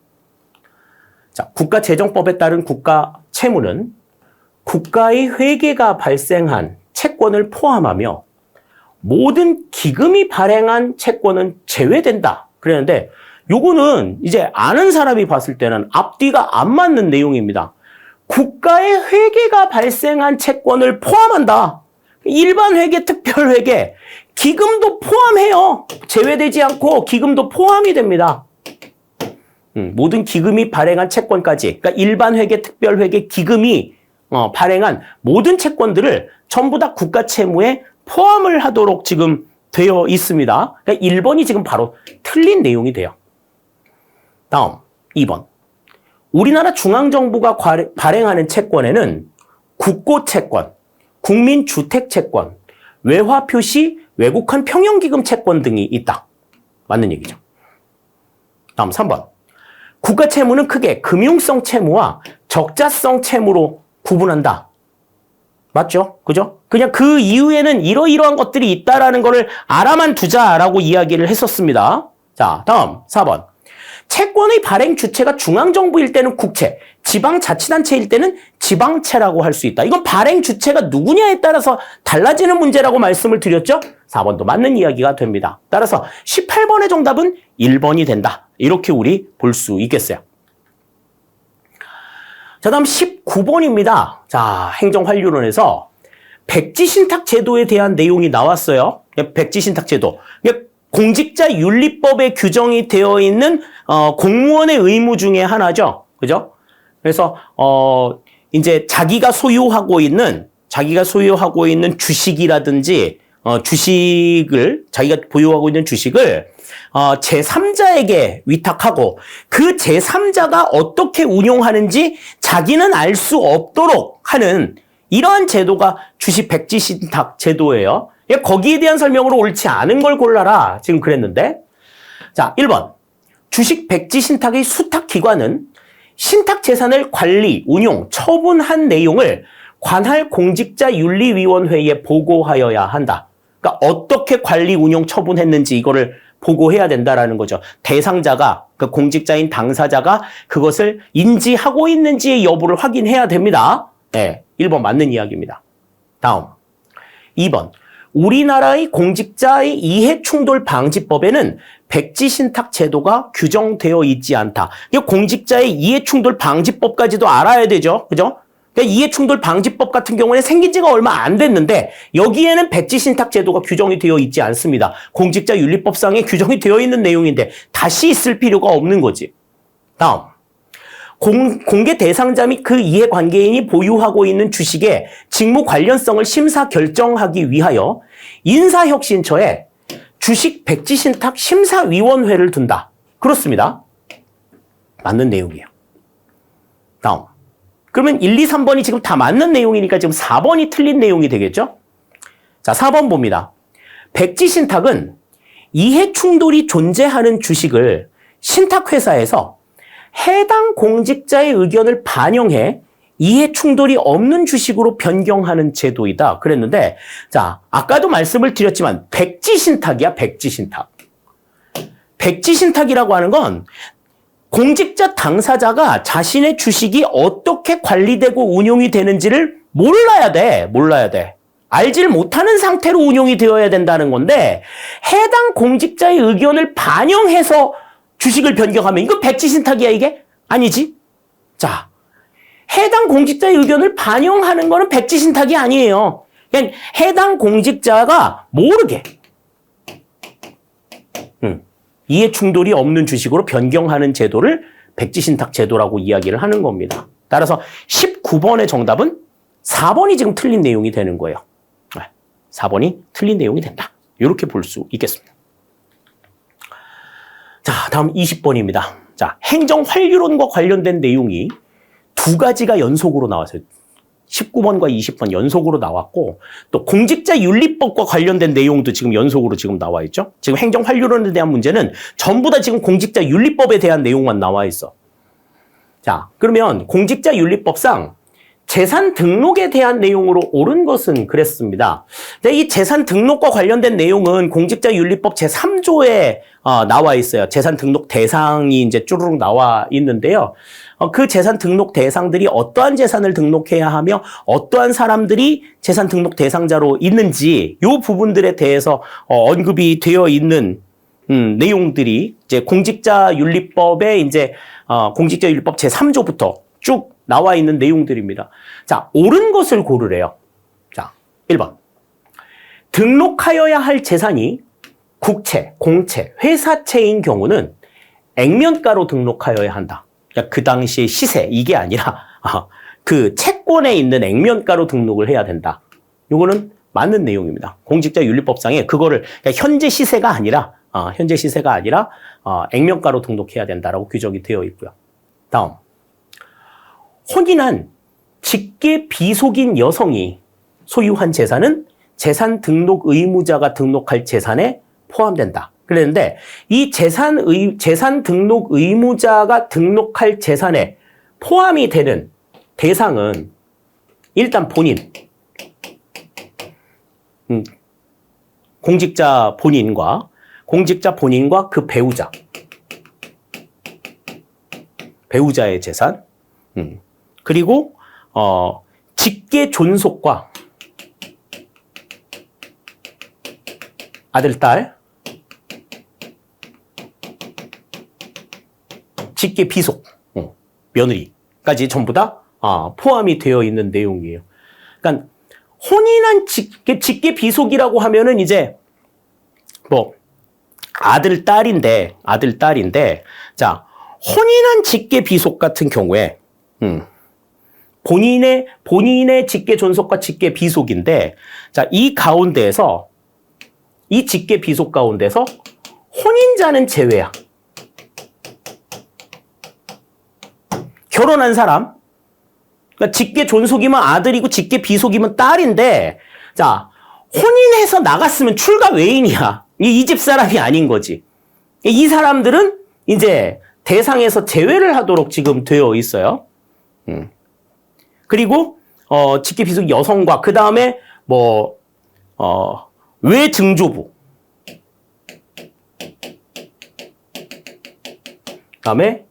자, 국가재정법에 따른 국가 채무는 국가의 회계가 발생한 채권을 포함하며 모든 기금이 발행한 채권은 제외된다. 그랬는데 요거는 이제 아는 사람이 봤을 때는 앞뒤가 안 맞는 내용입니다. 국가의 회계가 발생한 채권을 포함한다. 일반 회계, 특별 회계, 기금도 포함해요. 제외되지 않고 기금도 포함이 됩니다. 모든 기금이 발행한 채권까지, 그러니까 일반 회계, 특별 회계, 기금이 발행한 모든 채권들을 전부 다 국가 채무에 포함을 하도록 지금 되어 있습니다. 그러니까 1번이 지금 바로 틀린 내용이 돼요. 다음 2번. 우리나라 중앙정부가 발행하는 채권에는 국고채권, 국민주택채권, 외화표시, 외국환 평형기금 채권 등이 있다. 맞는 얘기죠. 다음 3번. 국가채무는 크게 금융성 채무와 적자성 채무로 구분한다. 맞죠? 그죠? 그냥 그 이후에는 이러이러한 것들이 있다라는 거를 알아만 두자라고 이야기를 했었습니다. 자, 다음 4번. 채권의 발행 주체가 중앙정부일 때는 국채, 지방자치단체일 때는 지방채라고 할 수 있다. 이건 발행 주체가 누구냐에 따라서 달라지는 문제라고 말씀을 드렸죠? 4번도 맞는 이야기가 됩니다. 따라서 18번의 정답은 1번이 된다. 이렇게 우리 볼 수 있겠어요. 자, 다음 19번입니다. 자, 행정환류론에서 백지신탁 제도에 대한 내용이 나왔어요. 백지신탁 제도. 공직자윤리법에 규정이 되어 있는 공무원의 의무 중에 하나죠. 그죠? 그래서 이제 자기가 소유하고 있는 주식이라든지 자기가 보유하고 있는 주식을 제3자에게 위탁하고 그 제3자가 어떻게 운용하는지 자기는 알 수 없도록 하는 이러한 제도가 주식 백지신탁 제도예요. 거기에 대한 설명으로 옳지 않은 걸 골라라. 지금 그랬는데. 자, 1번. 주식 백지 신탁의 수탁 기관은 신탁 재산을 관리, 운용, 처분한 내용을 관할 공직자윤리위원회에 보고하여야 한다. 그러니까 어떻게 관리, 운용, 처분했는지 이거를 보고해야 된다라는 거죠. 대상자가, 그 공직자인 당사자가 그것을 인지하고 있는지의 여부를 확인해야 됩니다. 네, 1번 맞는 이야기입니다. 다음. 2번. 우리나라의 공직자의 이해충돌방지법에는 백지신탁 제도가 규정되어 있지 않다. 공직자의 이해충돌방지법까지도 알아야 되죠. 그죠? 그러니까 이해충돌방지법 같은 경우는 생긴 지가 얼마 안 됐는데 여기에는 백지신탁 제도가 규정이 되어 있지 않습니다. 공직자윤리법상에 규정이 되어 있는 내용인데 다시 있을 필요가 없는 거지. 다음. 공개 대상자 및 그 이해관계인이 보유하고 있는 주식의 직무 관련성을 심사 결정하기 위하여 인사혁신처에 주식 백지신탁 심사위원회를 둔다. 그렇습니다. 맞는 내용이에요. 다음. 그러면 1, 2, 3번이 지금 다 맞는 내용이니까 지금 4번이 틀린 내용이 되겠죠? 자, 4번 봅니다. 백지신탁은 이해충돌이 존재하는 주식을 신탁회사에서 해당 공직자의 의견을 반영해 이해 충돌이 없는 주식으로 변경하는 제도이다. 그랬는데, 자, 아까도 말씀을 드렸지만, 백지신탁이야, 백지신탁. 백지신탁이라고 하는 건 공직자 당사자가 자신의 주식이 어떻게 관리되고 운용이 되는지를 몰라야 돼. 알질 못하는 상태로 운용이 되어야 된다는 건데, 해당 공직자의 의견을 반영해서 주식을 변경하면 이거 백지신탁이야, 이게? 아니지. 자, 해당 공직자의 의견을 반영하는 거는 백지신탁이 아니에요. 그냥 해당 공직자가 모르게 이해 충돌이 없는 주식으로 변경하는 제도를 백지신탁 제도라고 이야기를 하는 겁니다. 따라서 19번의 정답은 4번이 지금 틀린 내용이 되는 거예요. 4번이 틀린 내용이 된다. 이렇게 볼 수 있겠습니다. 자, 다음 20번입니다. 자, 행정 환류론과 관련된 내용이 두 가지가 연속으로 나왔어요. 19번과 20번 연속으로 나왔고, 또 공직자윤리법과 관련된 내용도 지금 연속으로 지금 나와 있죠. 지금 행정 환류론에 대한 문제는 전부 다 지금 공직자윤리법에 대한 내용만 나와 있어. 자, 그러면 공직자윤리법상 재산 등록에 대한 내용으로 옳은 것은 그랬습니다. 근데 이 재산 등록과 관련된 내용은 공직자윤리법 제3조에 나와 있어요. 재산 등록 대상이 이제 쭈루룩 나와 있는데요. 그 재산 등록 대상들이 어떠한 재산을 등록해야 하며 어떠한 사람들이 재산 등록 대상자로 있는지 이 부분들에 대해서 언급이 되어 있는 내용들이 이제 공직자윤리법에 이제 공직자윤리법 제3조부터 쭉 나와 있는 내용들입니다. 자, 옳은 것을 고르래요. 자, 1번. 등록하여야 할 재산이 국채, 공채, 회사채인 경우는 액면가로 등록하여야 한다. 그러니까 그 당시의 시세, 이게 아니라 그 채권에 있는 액면가로 등록을 해야 된다. 이거는 맞는 내용입니다. 공직자윤리법상에 그거를 그러니까 현재 시세가 아니라 액면가로 등록해야 된다라고 규정이 되어 있고요. 다음. 혼인한 직계 비속인 여성이 소유한 재산은 재산 등록 의무자가 등록할 재산에 포함된다. 그랬는데 이 재산 등록 의무자가 등록할 재산에 포함이 되는 대상은 일단 본인, 공직자 본인과 그 배우자의 재산, 그리고 직계 존속과 아들, 딸, 직계 비속, 며느리까지 전부 다 포함이 되어 있는 내용이에요. 그러니까 혼인한 직계 비속이라고 하면은 이제 뭐 아들, 딸인데 자, 혼인한 직계 비속 같은 경우에 본인의 직계 존속과 직계 비속인데, 자, 이 직계 비속 가운데서 혼인자는 제외야. 결혼한 사람, 그러니까 직계 존속이면 아들이고 직계 비속이면 딸인데, 자, 혼인해서 나갔으면 출가 외인이야. 이 집 사람이 아닌 거지. 이 사람들은 이제 대상에서 제외를 하도록 지금 되어 있어요. 그리고 직계 비속 여성과 그 다음에 외증조부, 그다음에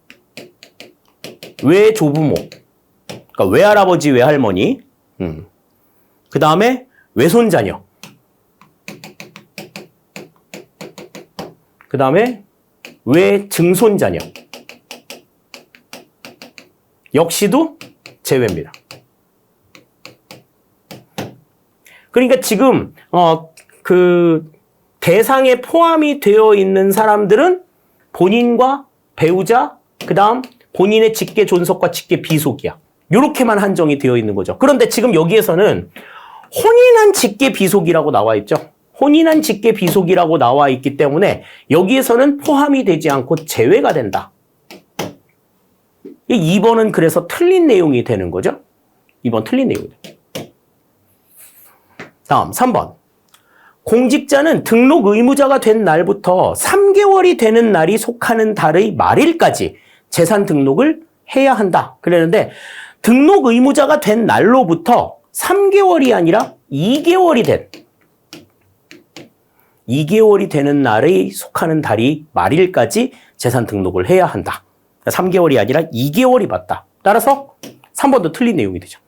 외조부모, 그러니까 외할아버지, 외할머니, 그 다음에 외손자녀, 그 다음에 외증손자녀 역시도 제외입니다. 그러니까 지금 그 대상에 포함이 되어 있는 사람들은 본인과 배우자, 그 다음 본인의 직계 존속과 직계 비속이야. 이렇게만 한정이 되어 있는 거죠. 그런데 지금 여기에서는 혼인한 직계 비속이라고 나와 있죠. 혼인한 직계 비속이라고 나와 있기 때문에 여기에서는 포함이 되지 않고 제외가 된다. 2번은 그래서 틀린 내용이 되는 거죠. 2번 틀린 내용이다. 다음 3번. 공직자는 등록 의무자가 된 날부터 3개월이 되는 날이 속하는 달의 말일까지 재산 등록을 해야 한다. 그랬는데 등록 의무자가 된 날로부터 3개월이 아니라 2개월이 되는 날에 속하는 달이 말일까지 재산 등록을 해야 한다. 3개월이 아니라 2개월이 맞다. 따라서 3번도 틀린 내용이 되죠.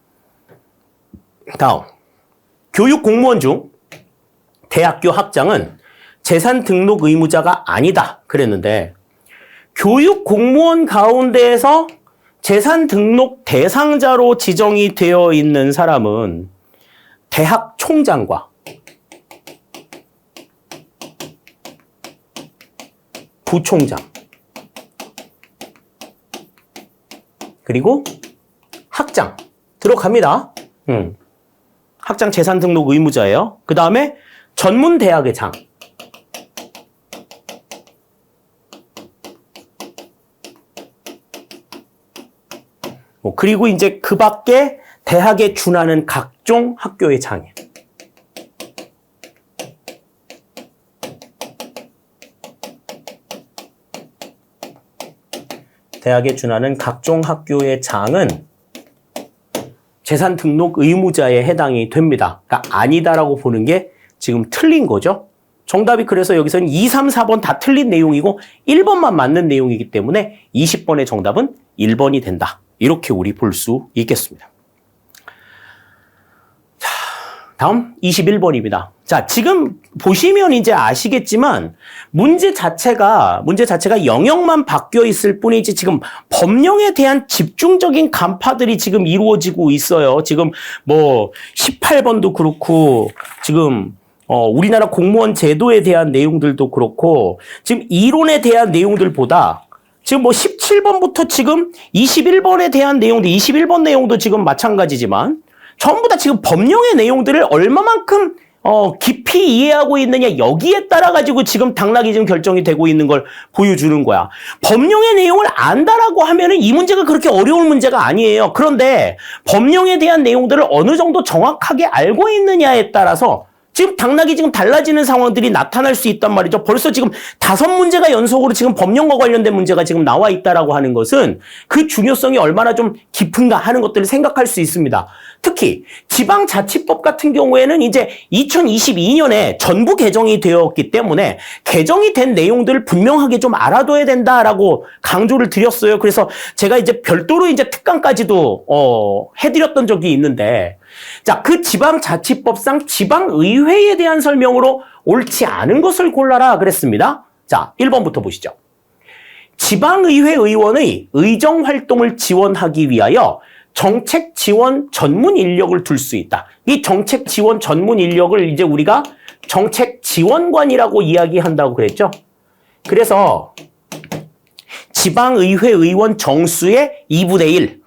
다음, 교육 공무원 중 대학교 학장은 재산 등록 의무자가 아니다. 그랬는데 교육 공무원 가운데에서 재산 등록 대상자로 지정이 되어 있는 사람은 대학 총장과 부총장 그리고 학장 들어갑니다. 학장 재산 등록 의무자예요. 그 다음에 전문 대학의 장 그리고 이제 그 밖에 대학에 준하는 각종 학교의 장이에요. 대학에 준하는 각종 학교의 장은 재산 등록 의무자에 해당이 됩니다. 그러니까 아니다라고 보는 게 지금 틀린 거죠. 정답이 그래서 여기서는 2, 3, 4번 다 틀린 내용이고 1번만 맞는 내용이기 때문에 20번의 정답은 1번이 된다. 이렇게 우리 볼 수 있겠습니다. 자, 다음 21번입니다. 자, 지금 보시면 이제 아시겠지만 문제 자체가 영역만 바뀌어 있을 뿐이지 지금 법령에 대한 집중적인 간파들이 지금 이루어지고 있어요. 지금 뭐 18번도 그렇고 지금 우리나라 공무원 제도에 대한 내용들도 그렇고 지금 이론에 대한 내용들보다 지금 뭐 17번부터 지금 21번에 대한 내용도 21번 내용도 지금 마찬가지지만 전부 다 지금 법령의 내용들을 얼마만큼 깊이 이해하고 있느냐 여기에 따라 가지고 지금 당락이 지금 결정이 되고 있는 걸 보여주는 거야. 법령의 내용을 안다라고 하면은 이 문제가 그렇게 어려운 문제가 아니에요. 그런데 법령에 대한 내용들을 어느 정도 정확하게 알고 있느냐에 따라서 지금 당락이 지금 달라지는 상황들이 나타날 수 있단 말이죠. 벌써 지금 5문제가 연속으로 지금 법령과 관련된 문제가 지금 나와 있다라고 하는 것은 그 중요성이 얼마나 좀 깊은가 하는 것들을 생각할 수 있습니다. 특히 지방자치법 같은 경우에는 이제 2022년에 전부 개정이 되었기 때문에 개정이 된 내용들을 분명하게 좀 알아둬야 된다라고 강조를 드렸어요. 그래서 제가 이제 별도로 이제 특강까지도 해드렸던 적이 있는데 자, 그 지방자치법상 지방의회에 대한 설명으로 옳지 않은 것을 골라라 그랬습니다. 자, 1번부터 보시죠. 지방의회 의원의 의정활동을 지원하기 위하여 정책 지원 전문 인력을 둘 수 있다. 이 정책 지원 전문 인력을 이제 우리가 정책 지원관이라고 이야기한다고 그랬죠. 그래서 지방의회 의원 정수의 2분의 1,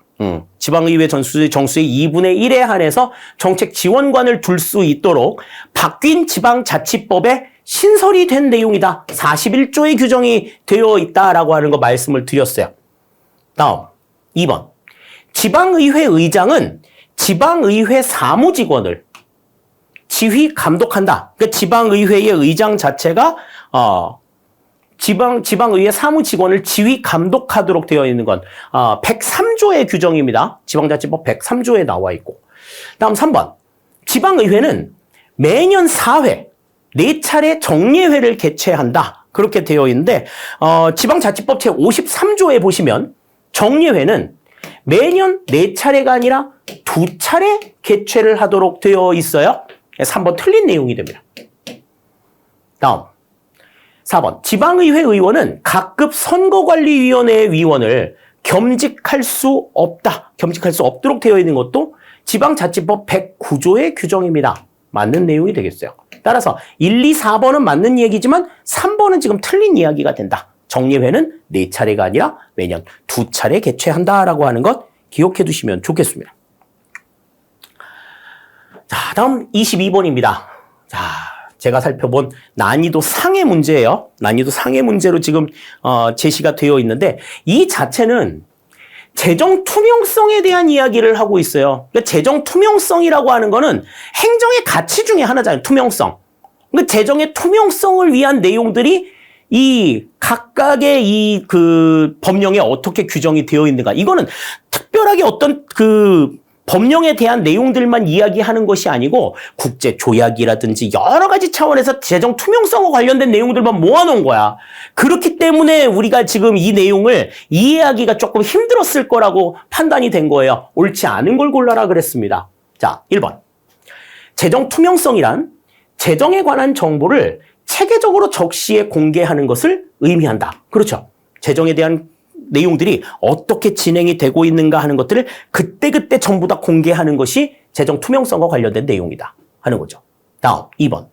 지방의회 정수의 2분의 1에 한해서 정책 지원관을 둘 수 있도록 바뀐 지방자치법에 신설이 된 내용이다. 41조의 규정이 되어 있다라고 하는 거 말씀을 드렸어요. 다음 2번. 지방의회 의장은 지방의회 사무직원을 지휘 감독한다. 그러니까 지방의회의 의장 자체가 지방의회 사무직원을 지휘 감독하도록 되어 있는 건 103조의 규정입니다. 지방자치법 103조에 나와 있고. 다음 3번. 지방의회는 매년 4회, 4차례 정례회를 개최한다. 그렇게 되어 있는데 지방자치법 제53조에 보시면 정례회는 매년 4차례가 아니라 2차례 개최를 하도록 되어 있어요. 3번 틀린 내용이 됩니다. 다음 4번. 지방의회 의원은 각급 선거관리위원회 위원을 겸직할 수 없다. 겸직할 수 없도록 되어 있는 것도 지방자치법 109조의 규정입니다. 맞는 내용이 되겠어요. 따라서 1, 2, 4번은 맞는 얘기지만 3번은 지금 틀린 이야기가 된다. 정례회는 4차례가 아니라 매년 2차례 개최한다라고 하는 것 기억해 두시면 좋겠습니다. 자, 다음 22번입니다. 자, 제가 살펴본 난이도 상의 문제예요. 난이도 상의 문제로 지금 제시가 되어 있는데 이 자체는 재정 투명성에 대한 이야기를 하고 있어요. 그러니까 재정 투명성이라고 하는 거는 행정의 가치 중에 하나잖아요. 투명성. 그러니까 재정의 투명성을 위한 내용들이 이 각각의 이 그 법령에 어떻게 규정이 되어 있는가. 이거는 특별하게 어떤 그 법령에 대한 내용들만 이야기하는 것이 아니고 국제 조약이라든지 여러 가지 차원에서 재정 투명성과 관련된 내용들만 모아놓은 거야. 그렇기 때문에 우리가 지금 이 내용을 이해하기가 조금 힘들었을 거라고 판단이 된 거예요. 옳지 않은 걸 골라라 그랬습니다. 자, 1번. 재정 투명성이란 재정에 관한 정보를 체계적으로 적시에 공개하는 것을 의미한다. 그렇죠. 재정에 대한 내용들이 어떻게 진행이 되고 있는가 하는 것들을 그때그때 전부 다 공개하는 것이 재정 투명성과 관련된 내용이다 하는 거죠. 다음 2번.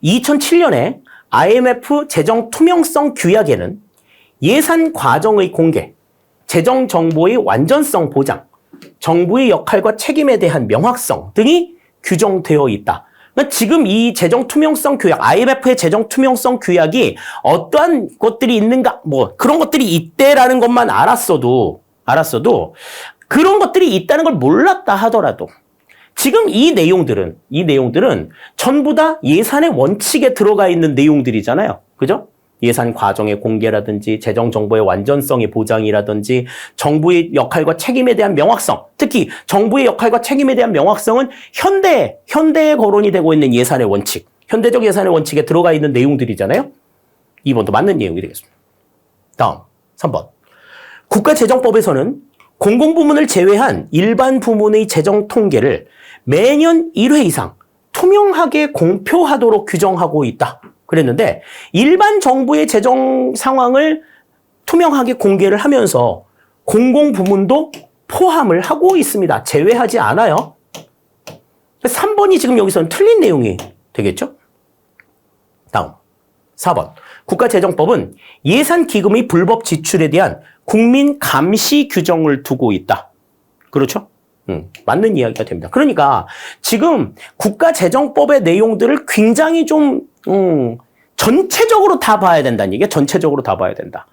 2007년에 IMF 재정 투명성 규약에는 예산 과정의 공개, 재정 정보의 완전성 보장, 정부의 역할과 책임에 대한 명확성 등이 규정되어 있다. 그러니까 지금 이 재정 투명성 규약, IMF의 재정 투명성 규약이 어떠한 것들이 있는가, 뭐 그런 것들이 있대라는 것만 알았어도 그런 것들이 있다는 걸 몰랐다 하더라도 지금 이 내용들은 전부 다 예산의 원칙에 들어가 있는 내용들이잖아요. 그죠? 예산 과정의 공개라든지 재정 정보의 완전성의 보장이라든지 정부의 역할과 책임에 대한 명확성, 특히 정부의 역할과 책임에 대한 명확성은 현대에 거론이 되고 있는 예산의 원칙, 현대적 예산의 원칙에 들어가 있는 내용들이잖아요. 2번도 맞는 내용이 되겠습니다. 다음 3번. 국가재정법에서는 공공부문을 제외한 일반 부문의 재정 통계를 매년 1회 이상 투명하게 공표하도록 규정하고 있다. 그랬는데 일반 정부의 재정 상황을 투명하게 공개를 하면서 공공부문도 포함을 하고 있습니다. 제외하지 않아요. 3번이 지금 여기서는 틀린 내용이 되겠죠? 다음 4번. 국가재정법은 예산기금의 불법 지출에 대한 국민 감시 규정을 두고 있다. 그렇죠? 맞는 이야기가 됩니다. 그러니까 지금 국가재정법의 내용들을 굉장히 좀 전체적으로 다 봐야 된다는 얘기야. 전체적으로 다 봐야 된다.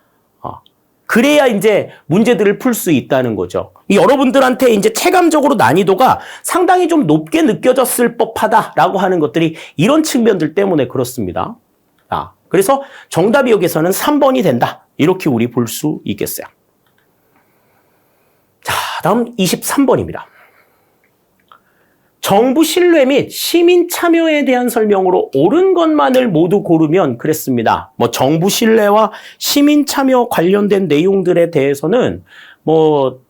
그래야 이제 문제들을 풀 수 있다는 거죠. 여러분들한테 이제 체감적으로 난이도가 상당히 좀 높게 느껴졌을 법하다라고 하는 것들이 이런 측면들 때문에 그렇습니다. 그래서 정답이 여기서는 3번이 된다. 이렇게 우리 볼 수 있겠어요. 자, 다음 23번입니다. 정부 신뢰 및 시민 참여에 대한 설명으로 옳은 것만을 모두 고르면 그랬습니다. 뭐 정부 신뢰와 시민 참여 관련된 내용들에 대해서는 뭐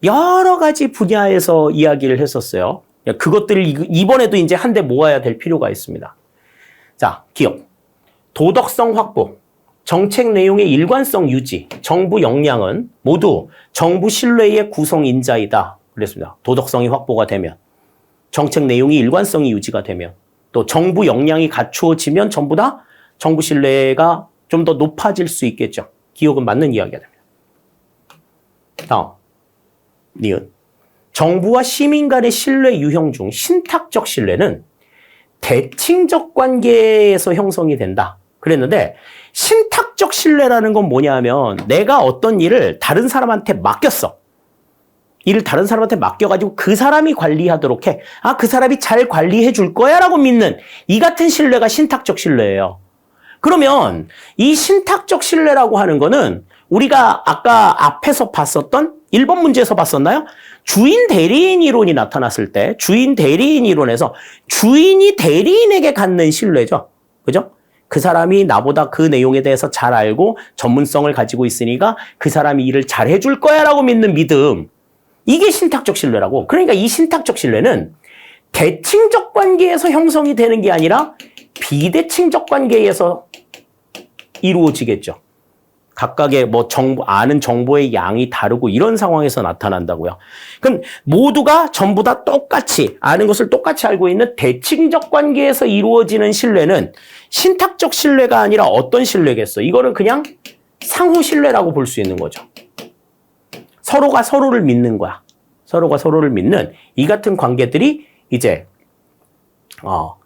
여러 가지 분야에서 이야기를 했었어요. 그것들을 이번에도 이제 한데 모아야 될 필요가 있습니다. 자, 기업, 도덕성 확보, 정책 내용의 일관성 유지, 정부 역량은 모두 정부 신뢰의 구성인자이다. 그랬습니다. 도덕성이 확보가 되면, 정책 내용이 일관성이 유지가 되면, 또 정부 역량이 갖추어지면 전부 다 정부 신뢰가 좀 더 높아질 수 있겠죠. 기억은 맞는 이야기가 됩니다. 다음, 니은. 정부와 시민 간의 신뢰 유형 중 신탁적 신뢰는 대칭적 관계에서 형성이 된다. 그랬는데 신탁적 신뢰라는 건 뭐냐면 내가 어떤 일을 다른 사람한테 맡겼어. 일을 다른 사람한테 맡겨가지고 그 사람이 관리하도록 해. 그 사람이 잘 관리해 줄 거야 라고 믿는 이 같은 신뢰가 신탁적 신뢰예요. 그러면 이 신탁적 신뢰라고 하는 거는 우리가 아까 앞에서 봤었던 1번 문제에서 봤었나요? 주인 대리인 이론이 나타났을 때 주인 대리인 이론에서 주인이 대리인에게 갖는 신뢰죠. 그죠? 그 사람이 나보다 그 내용에 대해서 잘 알고 전문성을 가지고 있으니까 그 사람이 일을 잘 해줄 거야 라고 믿는 믿음. 이게 신탁적 신뢰라고. 그러니까 이 신탁적 신뢰는 대칭적 관계에서 형성이 되는 게 아니라 비대칭적 관계에서 이루어지겠죠. 각각의 뭐 아는 정보의 양이 다르고 이런 상황에서 나타난다고요. 그럼 모두가 전부 다 똑같이 아는 것을 똑같이 알고 있는 대칭적 관계에서 이루어지는 신뢰는 신탁적 신뢰가 아니라 어떤 신뢰겠어? 이거는 그냥 상호 신뢰라고 볼 수 있는 거죠. 서로가 서로를 믿는 거야. 서로가 서로를 믿는 이 같은 관계들이 이제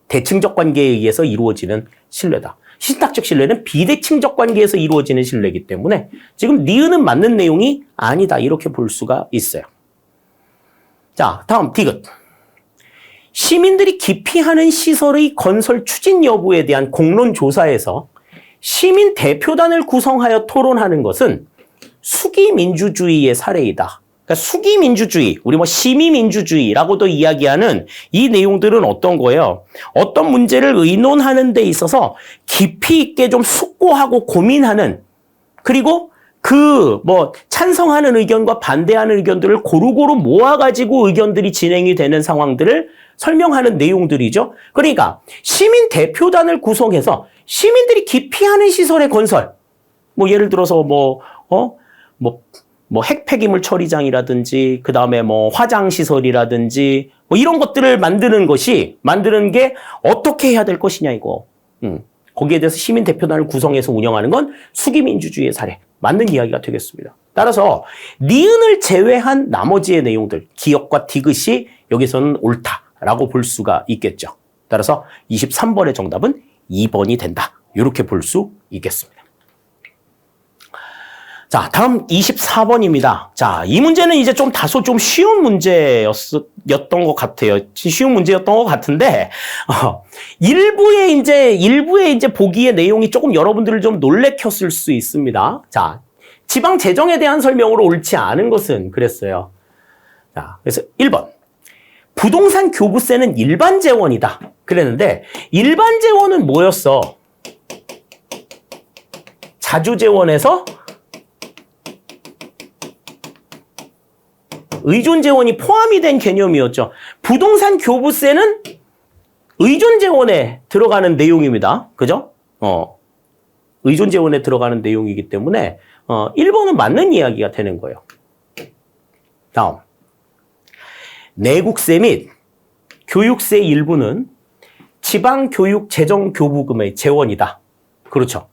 대칭적 관계에 의해서 이루어지는 신뢰다. 신탁적 신뢰는 비대칭적 관계에서 이루어지는 신뢰이기 때문에 지금 니은은 맞는 내용이 아니다. 이렇게 볼 수가 있어요. 자, 다음 디귿. 시민들이 기피하는 시설의 건설 추진 여부에 대한 공론 조사에서 시민 대표단을 구성하여 토론하는 것은 수기민주주의의 사례이다. 그러니까 수기민주주의, 우리 뭐 시민민주주의라고도 이야기하는 이 내용들은 어떤 거예요? 어떤 문제를 의논하는 데 있어서 깊이 있게 좀 숙고하고 고민하는, 그리고 찬성하는 의견과 반대하는 의견들을 고루고루 모아가지고 의견들이 진행이 되는 상황들을 설명하는 내용들이죠. 그러니까 시민 대표단을 구성해서 시민들이 기피하는 시설의 건설, 예를 들어서 핵폐기물 처리장이라든지, 그 다음에 화장시설이라든지, 이런 것들을 만드는 게 어떻게 해야 될 것이냐, 이거. 거기에 대해서 시민대표단을 구성해서 운영하는 건 수기민주주의의 사례. 맞는 이야기가 되겠습니다. 따라서, 니은을 제외한 나머지의 내용들, 기역과 디귿이 여기서는 옳다라고 볼 수가 있겠죠. 따라서 23번의 정답은 2번이 된다. 이렇게 볼 수 있겠습니다. 자, 다음 24번입니다. 자, 이 문제는 이제 다소 쉬운 문제였던 것 같아요. 쉬운 문제였던 것 같은데, 일부의 이제 보기의 내용이 조금 여러분들을 좀 놀래켰을 수 있습니다. 자, 지방 재정에 대한 설명으로 옳지 않은 것은 그랬어요. 자, 그래서 1번. 부동산 교부세는 일반 재원이다. 그랬는데, 일반 재원은 뭐였어? 자주재원에서 의존재원이 포함이 된 개념이었죠. 부동산 교부세는 의존재원에 들어가는 내용입니다. 그죠? 의존재원에 들어가는 내용이기 때문에 1번은 맞는 이야기가 되는 거예요. 다음. 내국세 및 교육세 일부는 지방교육재정교부금의 재원이다. 그렇죠.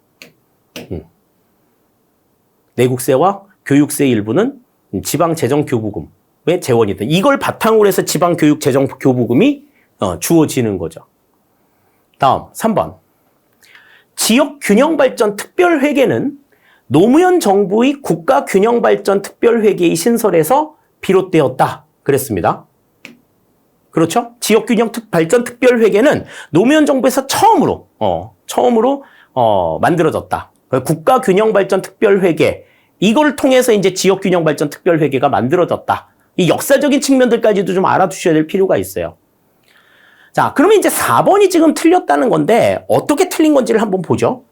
내국세와 교육세 일부는 지방재정교부금의 재원이다. 이걸 바탕으로 해서 지방교육재정교부금이 주어지는 거죠. 다음 3번. 지역균형발전특별회계는 노무현 정부의 국가균형발전특별회계의 신설에서 비롯되었다. 그랬습니다. 그렇죠? 지역균형발전특별회계는 노무현 정부에서 처음으로 만들어졌다. 국가균형발전특별회계, 이걸 통해서 이제 지역균형발전특별회계가 만들어졌다. 이 역사적인 측면들까지도 좀 알아두셔야 될 필요가 있어요. 자, 그러면 이제 4번이 지금 틀렸다는 건데 어떻게 틀린 건지를 한번 보죠.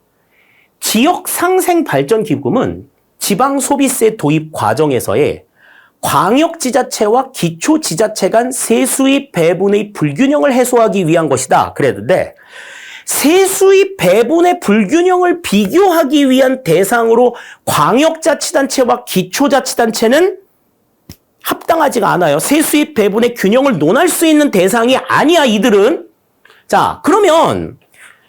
지역상생발전기금은 지방소비세 도입 과정에서의 광역지자체와 기초지자체 간 세수입 배분의 불균형을 해소하기 위한 것이다. 그랬는데 세수입 배분의 불균형을 비교하기 위한 대상으로 광역자치단체와 기초자치단체는 합당하지가 않아요. 세수입 배분의 균형을 논할 수 있는 대상이 아니야, 이들은. 자, 그러면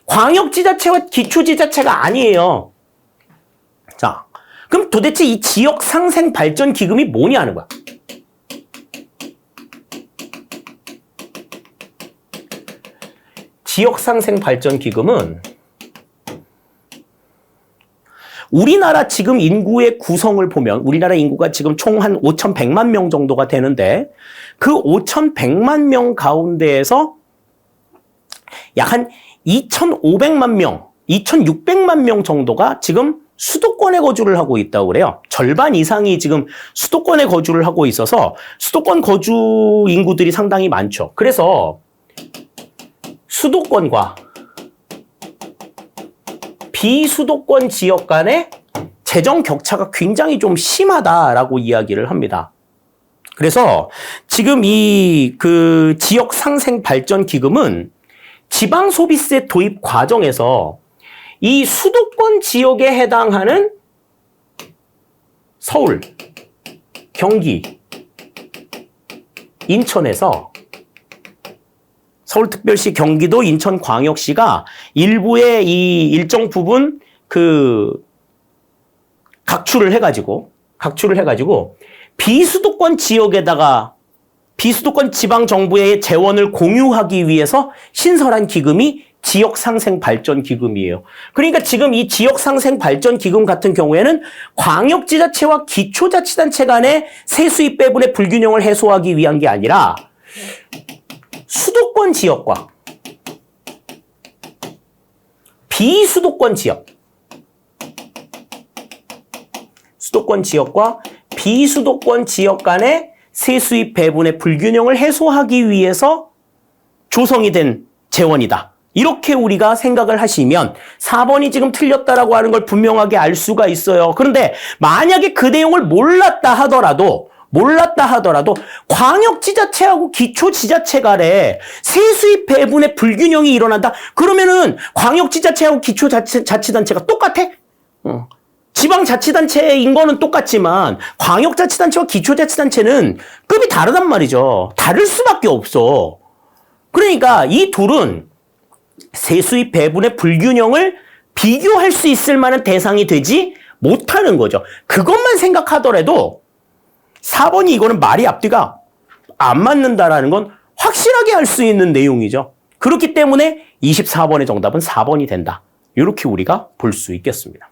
광역지자체와 기초지자체가 아니에요. 자, 그럼 도대체 이 지역상생발전기금이 뭐냐 하는 거야. 지역상생발전기금은 우리나라 지금 인구의 구성을 보면 우리나라 인구가 지금 총 한 5,100만 명 정도가 되는데 그 5,100만 명 가운데에서 약 한 2,500만 명, 2,600만 명 정도가 지금 수도권에 거주를 하고 있다고 그래요. 절반 이상이 지금 수도권에 거주를 하고 있어서 수도권 거주 인구들이 상당히 많죠. 그래서 수도권과 비수도권 지역 간의 재정 격차가 굉장히 좀 심하다라고 이야기를 합니다. 그래서 지금 이 지역 상생 발전 기금은 지방 소비세 도입 과정에서 이 수도권 지역에 해당하는 서울, 경기, 인천에서 서울특별시, 경기도, 인천광역시가 일부의 이 일정 부분 각출을 해가지고 비수도권 지역에다가 비수도권 지방정부의 재원을 공유하기 위해서 신설한 기금이 지역상생발전기금이에요. 그러니까 지금 이 지역상생발전기금 같은 경우에는 광역지자체와 기초자치단체 간의 세수입 배분의 불균형을 해소하기 위한 게 아니라 수도권 지역과 비수도권 지역, 수도권 지역과 비수도권 지역 간의 세수입 배분의 불균형을 해소하기 위해서 조성이 된 재원이다. 이렇게 우리가 생각을 하시면 4번이 지금 틀렸다라고 하는 걸 분명하게 알 수가 있어요. 그런데 만약에 그 내용을 몰랐다 하더라도 광역지자체하고 기초지자체 간에 세수입 배분의 불균형이 일어난다? 그러면은 광역지자체하고 기초자치단체가 똑같아? 지방자치단체인 거는 똑같지만 광역자치단체와 기초자치단체는 급이 다르단 말이죠. 다를 수밖에 없어. 그러니까 이 둘은 세수입 배분의 불균형을 비교할 수 있을 만한 대상이 되지 못하는 거죠. 그것만 생각하더라도 4번이 이거는 말이 앞뒤가 안 맞는다라는 건 확실하게 알 수 있는 내용이죠. 그렇기 때문에 24번의 정답은 4번이 된다. 이렇게 우리가 볼 수 있겠습니다.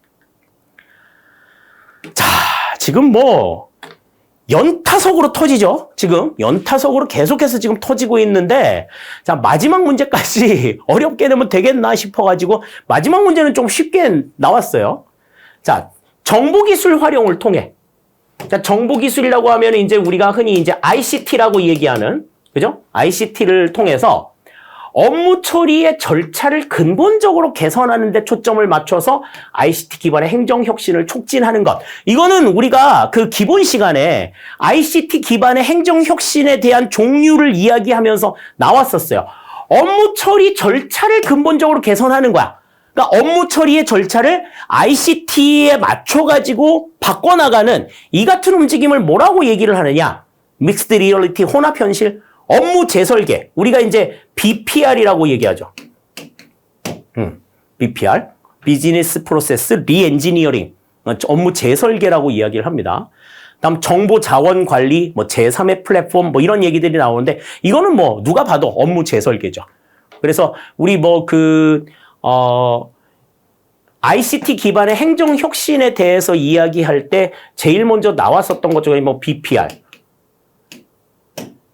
자, 지금 뭐 연타석으로 터지죠. 지금 연타석으로 계속해서 지금 터지고 있는데, 자, 마지막 문제까지 어렵게 내면 되겠나 싶어가지고 마지막 문제는 좀 쉽게 나왔어요. 자, 정보기술 활용을 통해, 자, 정보기술이라고 하면 이제 우리가 흔히 이제 ICT라고 얘기하는, 그죠? ICT를 통해서 업무 처리의 절차를 근본적으로 개선하는 데 초점을 맞춰서 ICT 기반의 행정 혁신을 촉진하는 것. 이거는 우리가 그 기본 시간에 ICT 기반의 행정 혁신에 대한 종류를 이야기하면서 나왔었어요. 업무 처리 절차를 근본적으로 개선하는 거야. 그러니까 업무 처리의 절차를 ICT에 맞춰가지고 바꿔나가는 이 같은 움직임을 뭐라고 얘기를 하느냐? 믹스드 리얼리티, 혼합 현실, 업무 재설계. 우리가 이제 BPR이라고 얘기하죠. BPR. 비즈니스 프로세스 리엔지니어링. 업무 재설계라고 이야기를 합니다. 다음 정보 자원 관리, 뭐 제3의 플랫폼, 뭐 이런 얘기들이 나오는데, 이거는 뭐 누가 봐도 업무 재설계죠. 그래서 우리 뭐 ICT 기반의 행정 혁신에 대해서 이야기할 때 제일 먼저 나왔었던 것 중에 뭐 BPR.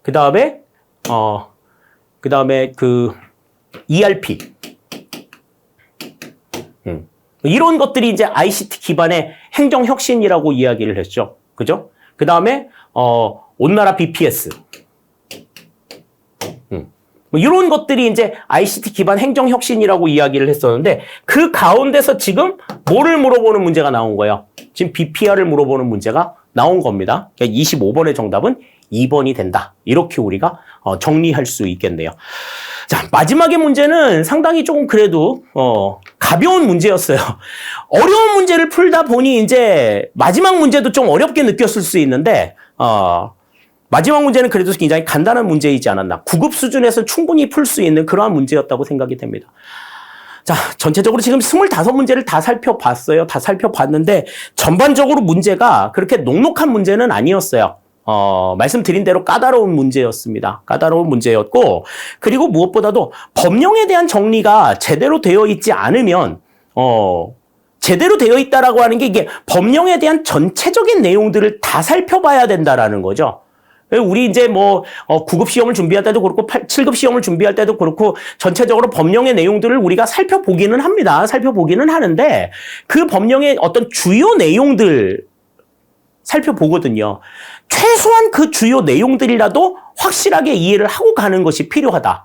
그 다음에 ERP. 이런 것들이 이제 ICT 기반의 행정 혁신이라고 이야기를 했죠. 그죠? 그 다음에, 온나라 BPS. 이런 것들이 이제 ICT 기반 행정 혁신이라고 이야기를 했었는데, 그 가운데서 지금 뭐를 물어보는 문제가 나온 거예요? 지금 BPR을 물어보는 문제가 나온 겁니다. 그러니까 25번의 정답은 2번이 된다. 이렇게 우리가 정리할 수 있겠네요. 자, 마지막의 문제는 상당히 조금 그래도 가벼운 문제였어요. 어려운 문제를 풀다 보니 이제 마지막 문제도 좀 어렵게 느꼈을 수 있는데 마지막 문제는 그래도 굉장히 간단한 문제이지 않았나. 9급 수준에서 충분히 풀 수 있는 그러한 문제였다고 생각이 됩니다. 자, 전체적으로 지금 25문제를 다 살펴봤어요. 다 살펴봤는데 전반적으로 문제가 그렇게 녹록한 문제는 아니었어요. 말씀드린 대로 까다로운 문제였습니다. 까다로운 문제였고, 그리고 무엇보다도 법령에 대한 정리가 제대로 되어 있지 않으면, 제대로 되어 있다라고 하는 게 이게 법령에 대한 전체적인 내용들을 다 살펴봐야 된다라는 거죠. 우리 이제 뭐 9급 시험을 준비할 때도 그렇고 7급 시험을 준비할 때도 그렇고 전체적으로 법령의 내용들을 우리가 살펴보기는 합니다. 살펴보기는 하는데 그 법령의 어떤 주요 내용들 살펴보거든요. 최소한 그 주요 내용들이라도 확실하게 이해를 하고 가는 것이 필요하다.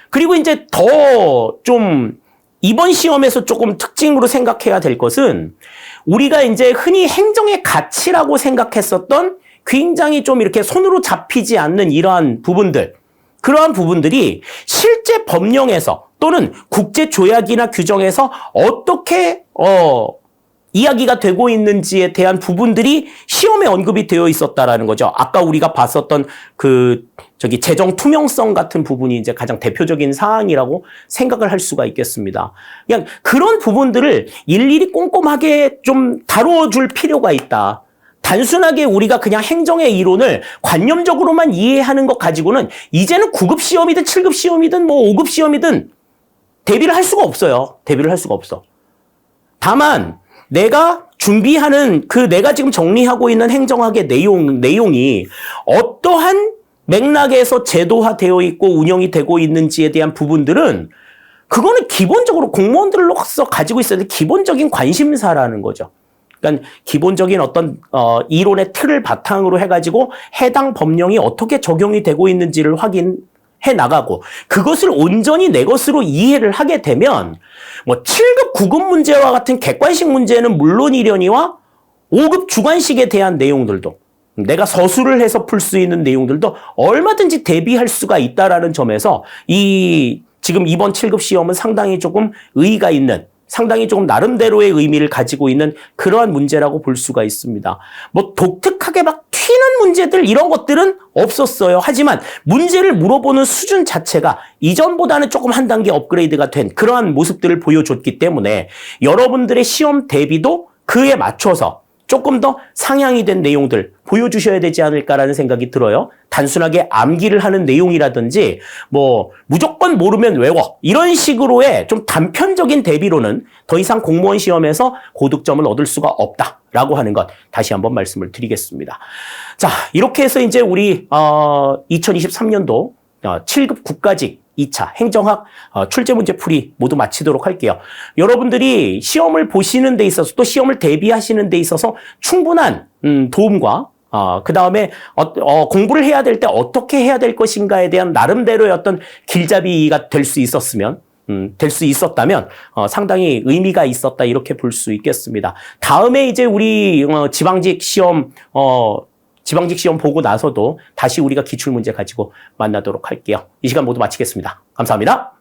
그리고 이제 더 좀 이번 시험에서 조금 특징으로 생각해야 될 것은 우리가 이제 흔히 행정의 가치라고 생각했었던 굉장히 좀 이렇게 손으로 잡히지 않는 이러한 부분들, 그러한 부분들이 실제 법령에서 또는 국제조약이나 규정에서 어떻게 이야기가 되고 있는지에 대한 부분들이 시험에 언급이 되어 있었다라는 거죠. 아까 우리가 봤었던 재정 투명성 같은 부분이 이제 가장 대표적인 사항이라고 생각을 할 수가 있겠습니다. 그냥 그런 부분들을 일일이 꼼꼼하게 좀 다뤄줄 필요가 있다. 단순하게 우리가 그냥 행정의 이론을 관념적으로만 이해하는 것 가지고는 이제는 9급 시험이든 7급 시험이든 뭐 5급 시험이든 대비를 할 수가 없어요. 대비를 할 수가 없어. 다만 내가 준비하는 내가 지금 정리하고 있는 행정학의 내용이 어떠한 맥락에서 제도화되어 있고 운영이 되고 있는지에 대한 부분들은 그거는 기본적으로 공무원들로서 가지고 있어야 될 기본적인 관심사라는 거죠. 그러니까 기본적인 어떤 이론의 틀을 바탕으로 해가지고 해당 법령이 어떻게 적용이 되고 있는지를 확인해 나가고 그것을 온전히 내 것으로 이해를 하게 되면 뭐 7급 9급 문제와 같은 객관식 문제는 물론이려니와 5급 주관식에 대한 내용들도 내가 서술을 해서 풀 수 있는 내용들도 얼마든지 대비할 수가 있다라는 점에서 지금 이번 7급 시험은 상당히 조금 의의가 있는 상당히 조금 나름대로의 의미를 가지고 있는 그러한 문제라고 볼 수가 있습니다. 뭐 독특하게 막 튀는 문제들 이런 것들은 없었어요. 하지만 문제를 물어보는 수준 자체가 이전보다는 조금 한 단계 업그레이드가 된 그러한 모습들을 보여줬기 때문에 여러분들의 시험 대비도 그에 맞춰서 조금 더 상향이 된 내용들 보여주셔야 되지 않을까라는 생각이 들어요. 단순하게 암기를 하는 내용이라든지 뭐 무조건 모르면 외워 이런 식으로의 좀 단편적인 대비로는 더 이상 공무원 시험에서 고득점을 얻을 수가 없다라고 하는 것 다시 한번 말씀을 드리겠습니다. 자, 이렇게 해서 이제 우리 2023년도 7급 국가직 2차 행정학 출제문제 풀이 모두 마치도록 할게요. 여러분들이 시험을 보시는 데 있어서 또 시험을 대비하시는 데 있어서 충분한 도움과 그 다음에 공부를 해야 될 때 어떻게 해야 될 것인가에 대한 나름대로의 어떤 길잡이가 될 수 있었다면 상당히 의미가 있었다 이렇게 볼 수 있겠습니다. 다음에 이제 우리 지방직 시험 보고 나서도 다시 우리가 기출문제 가지고 만나도록 할게요. 이 시간 모두 마치겠습니다. 감사합니다.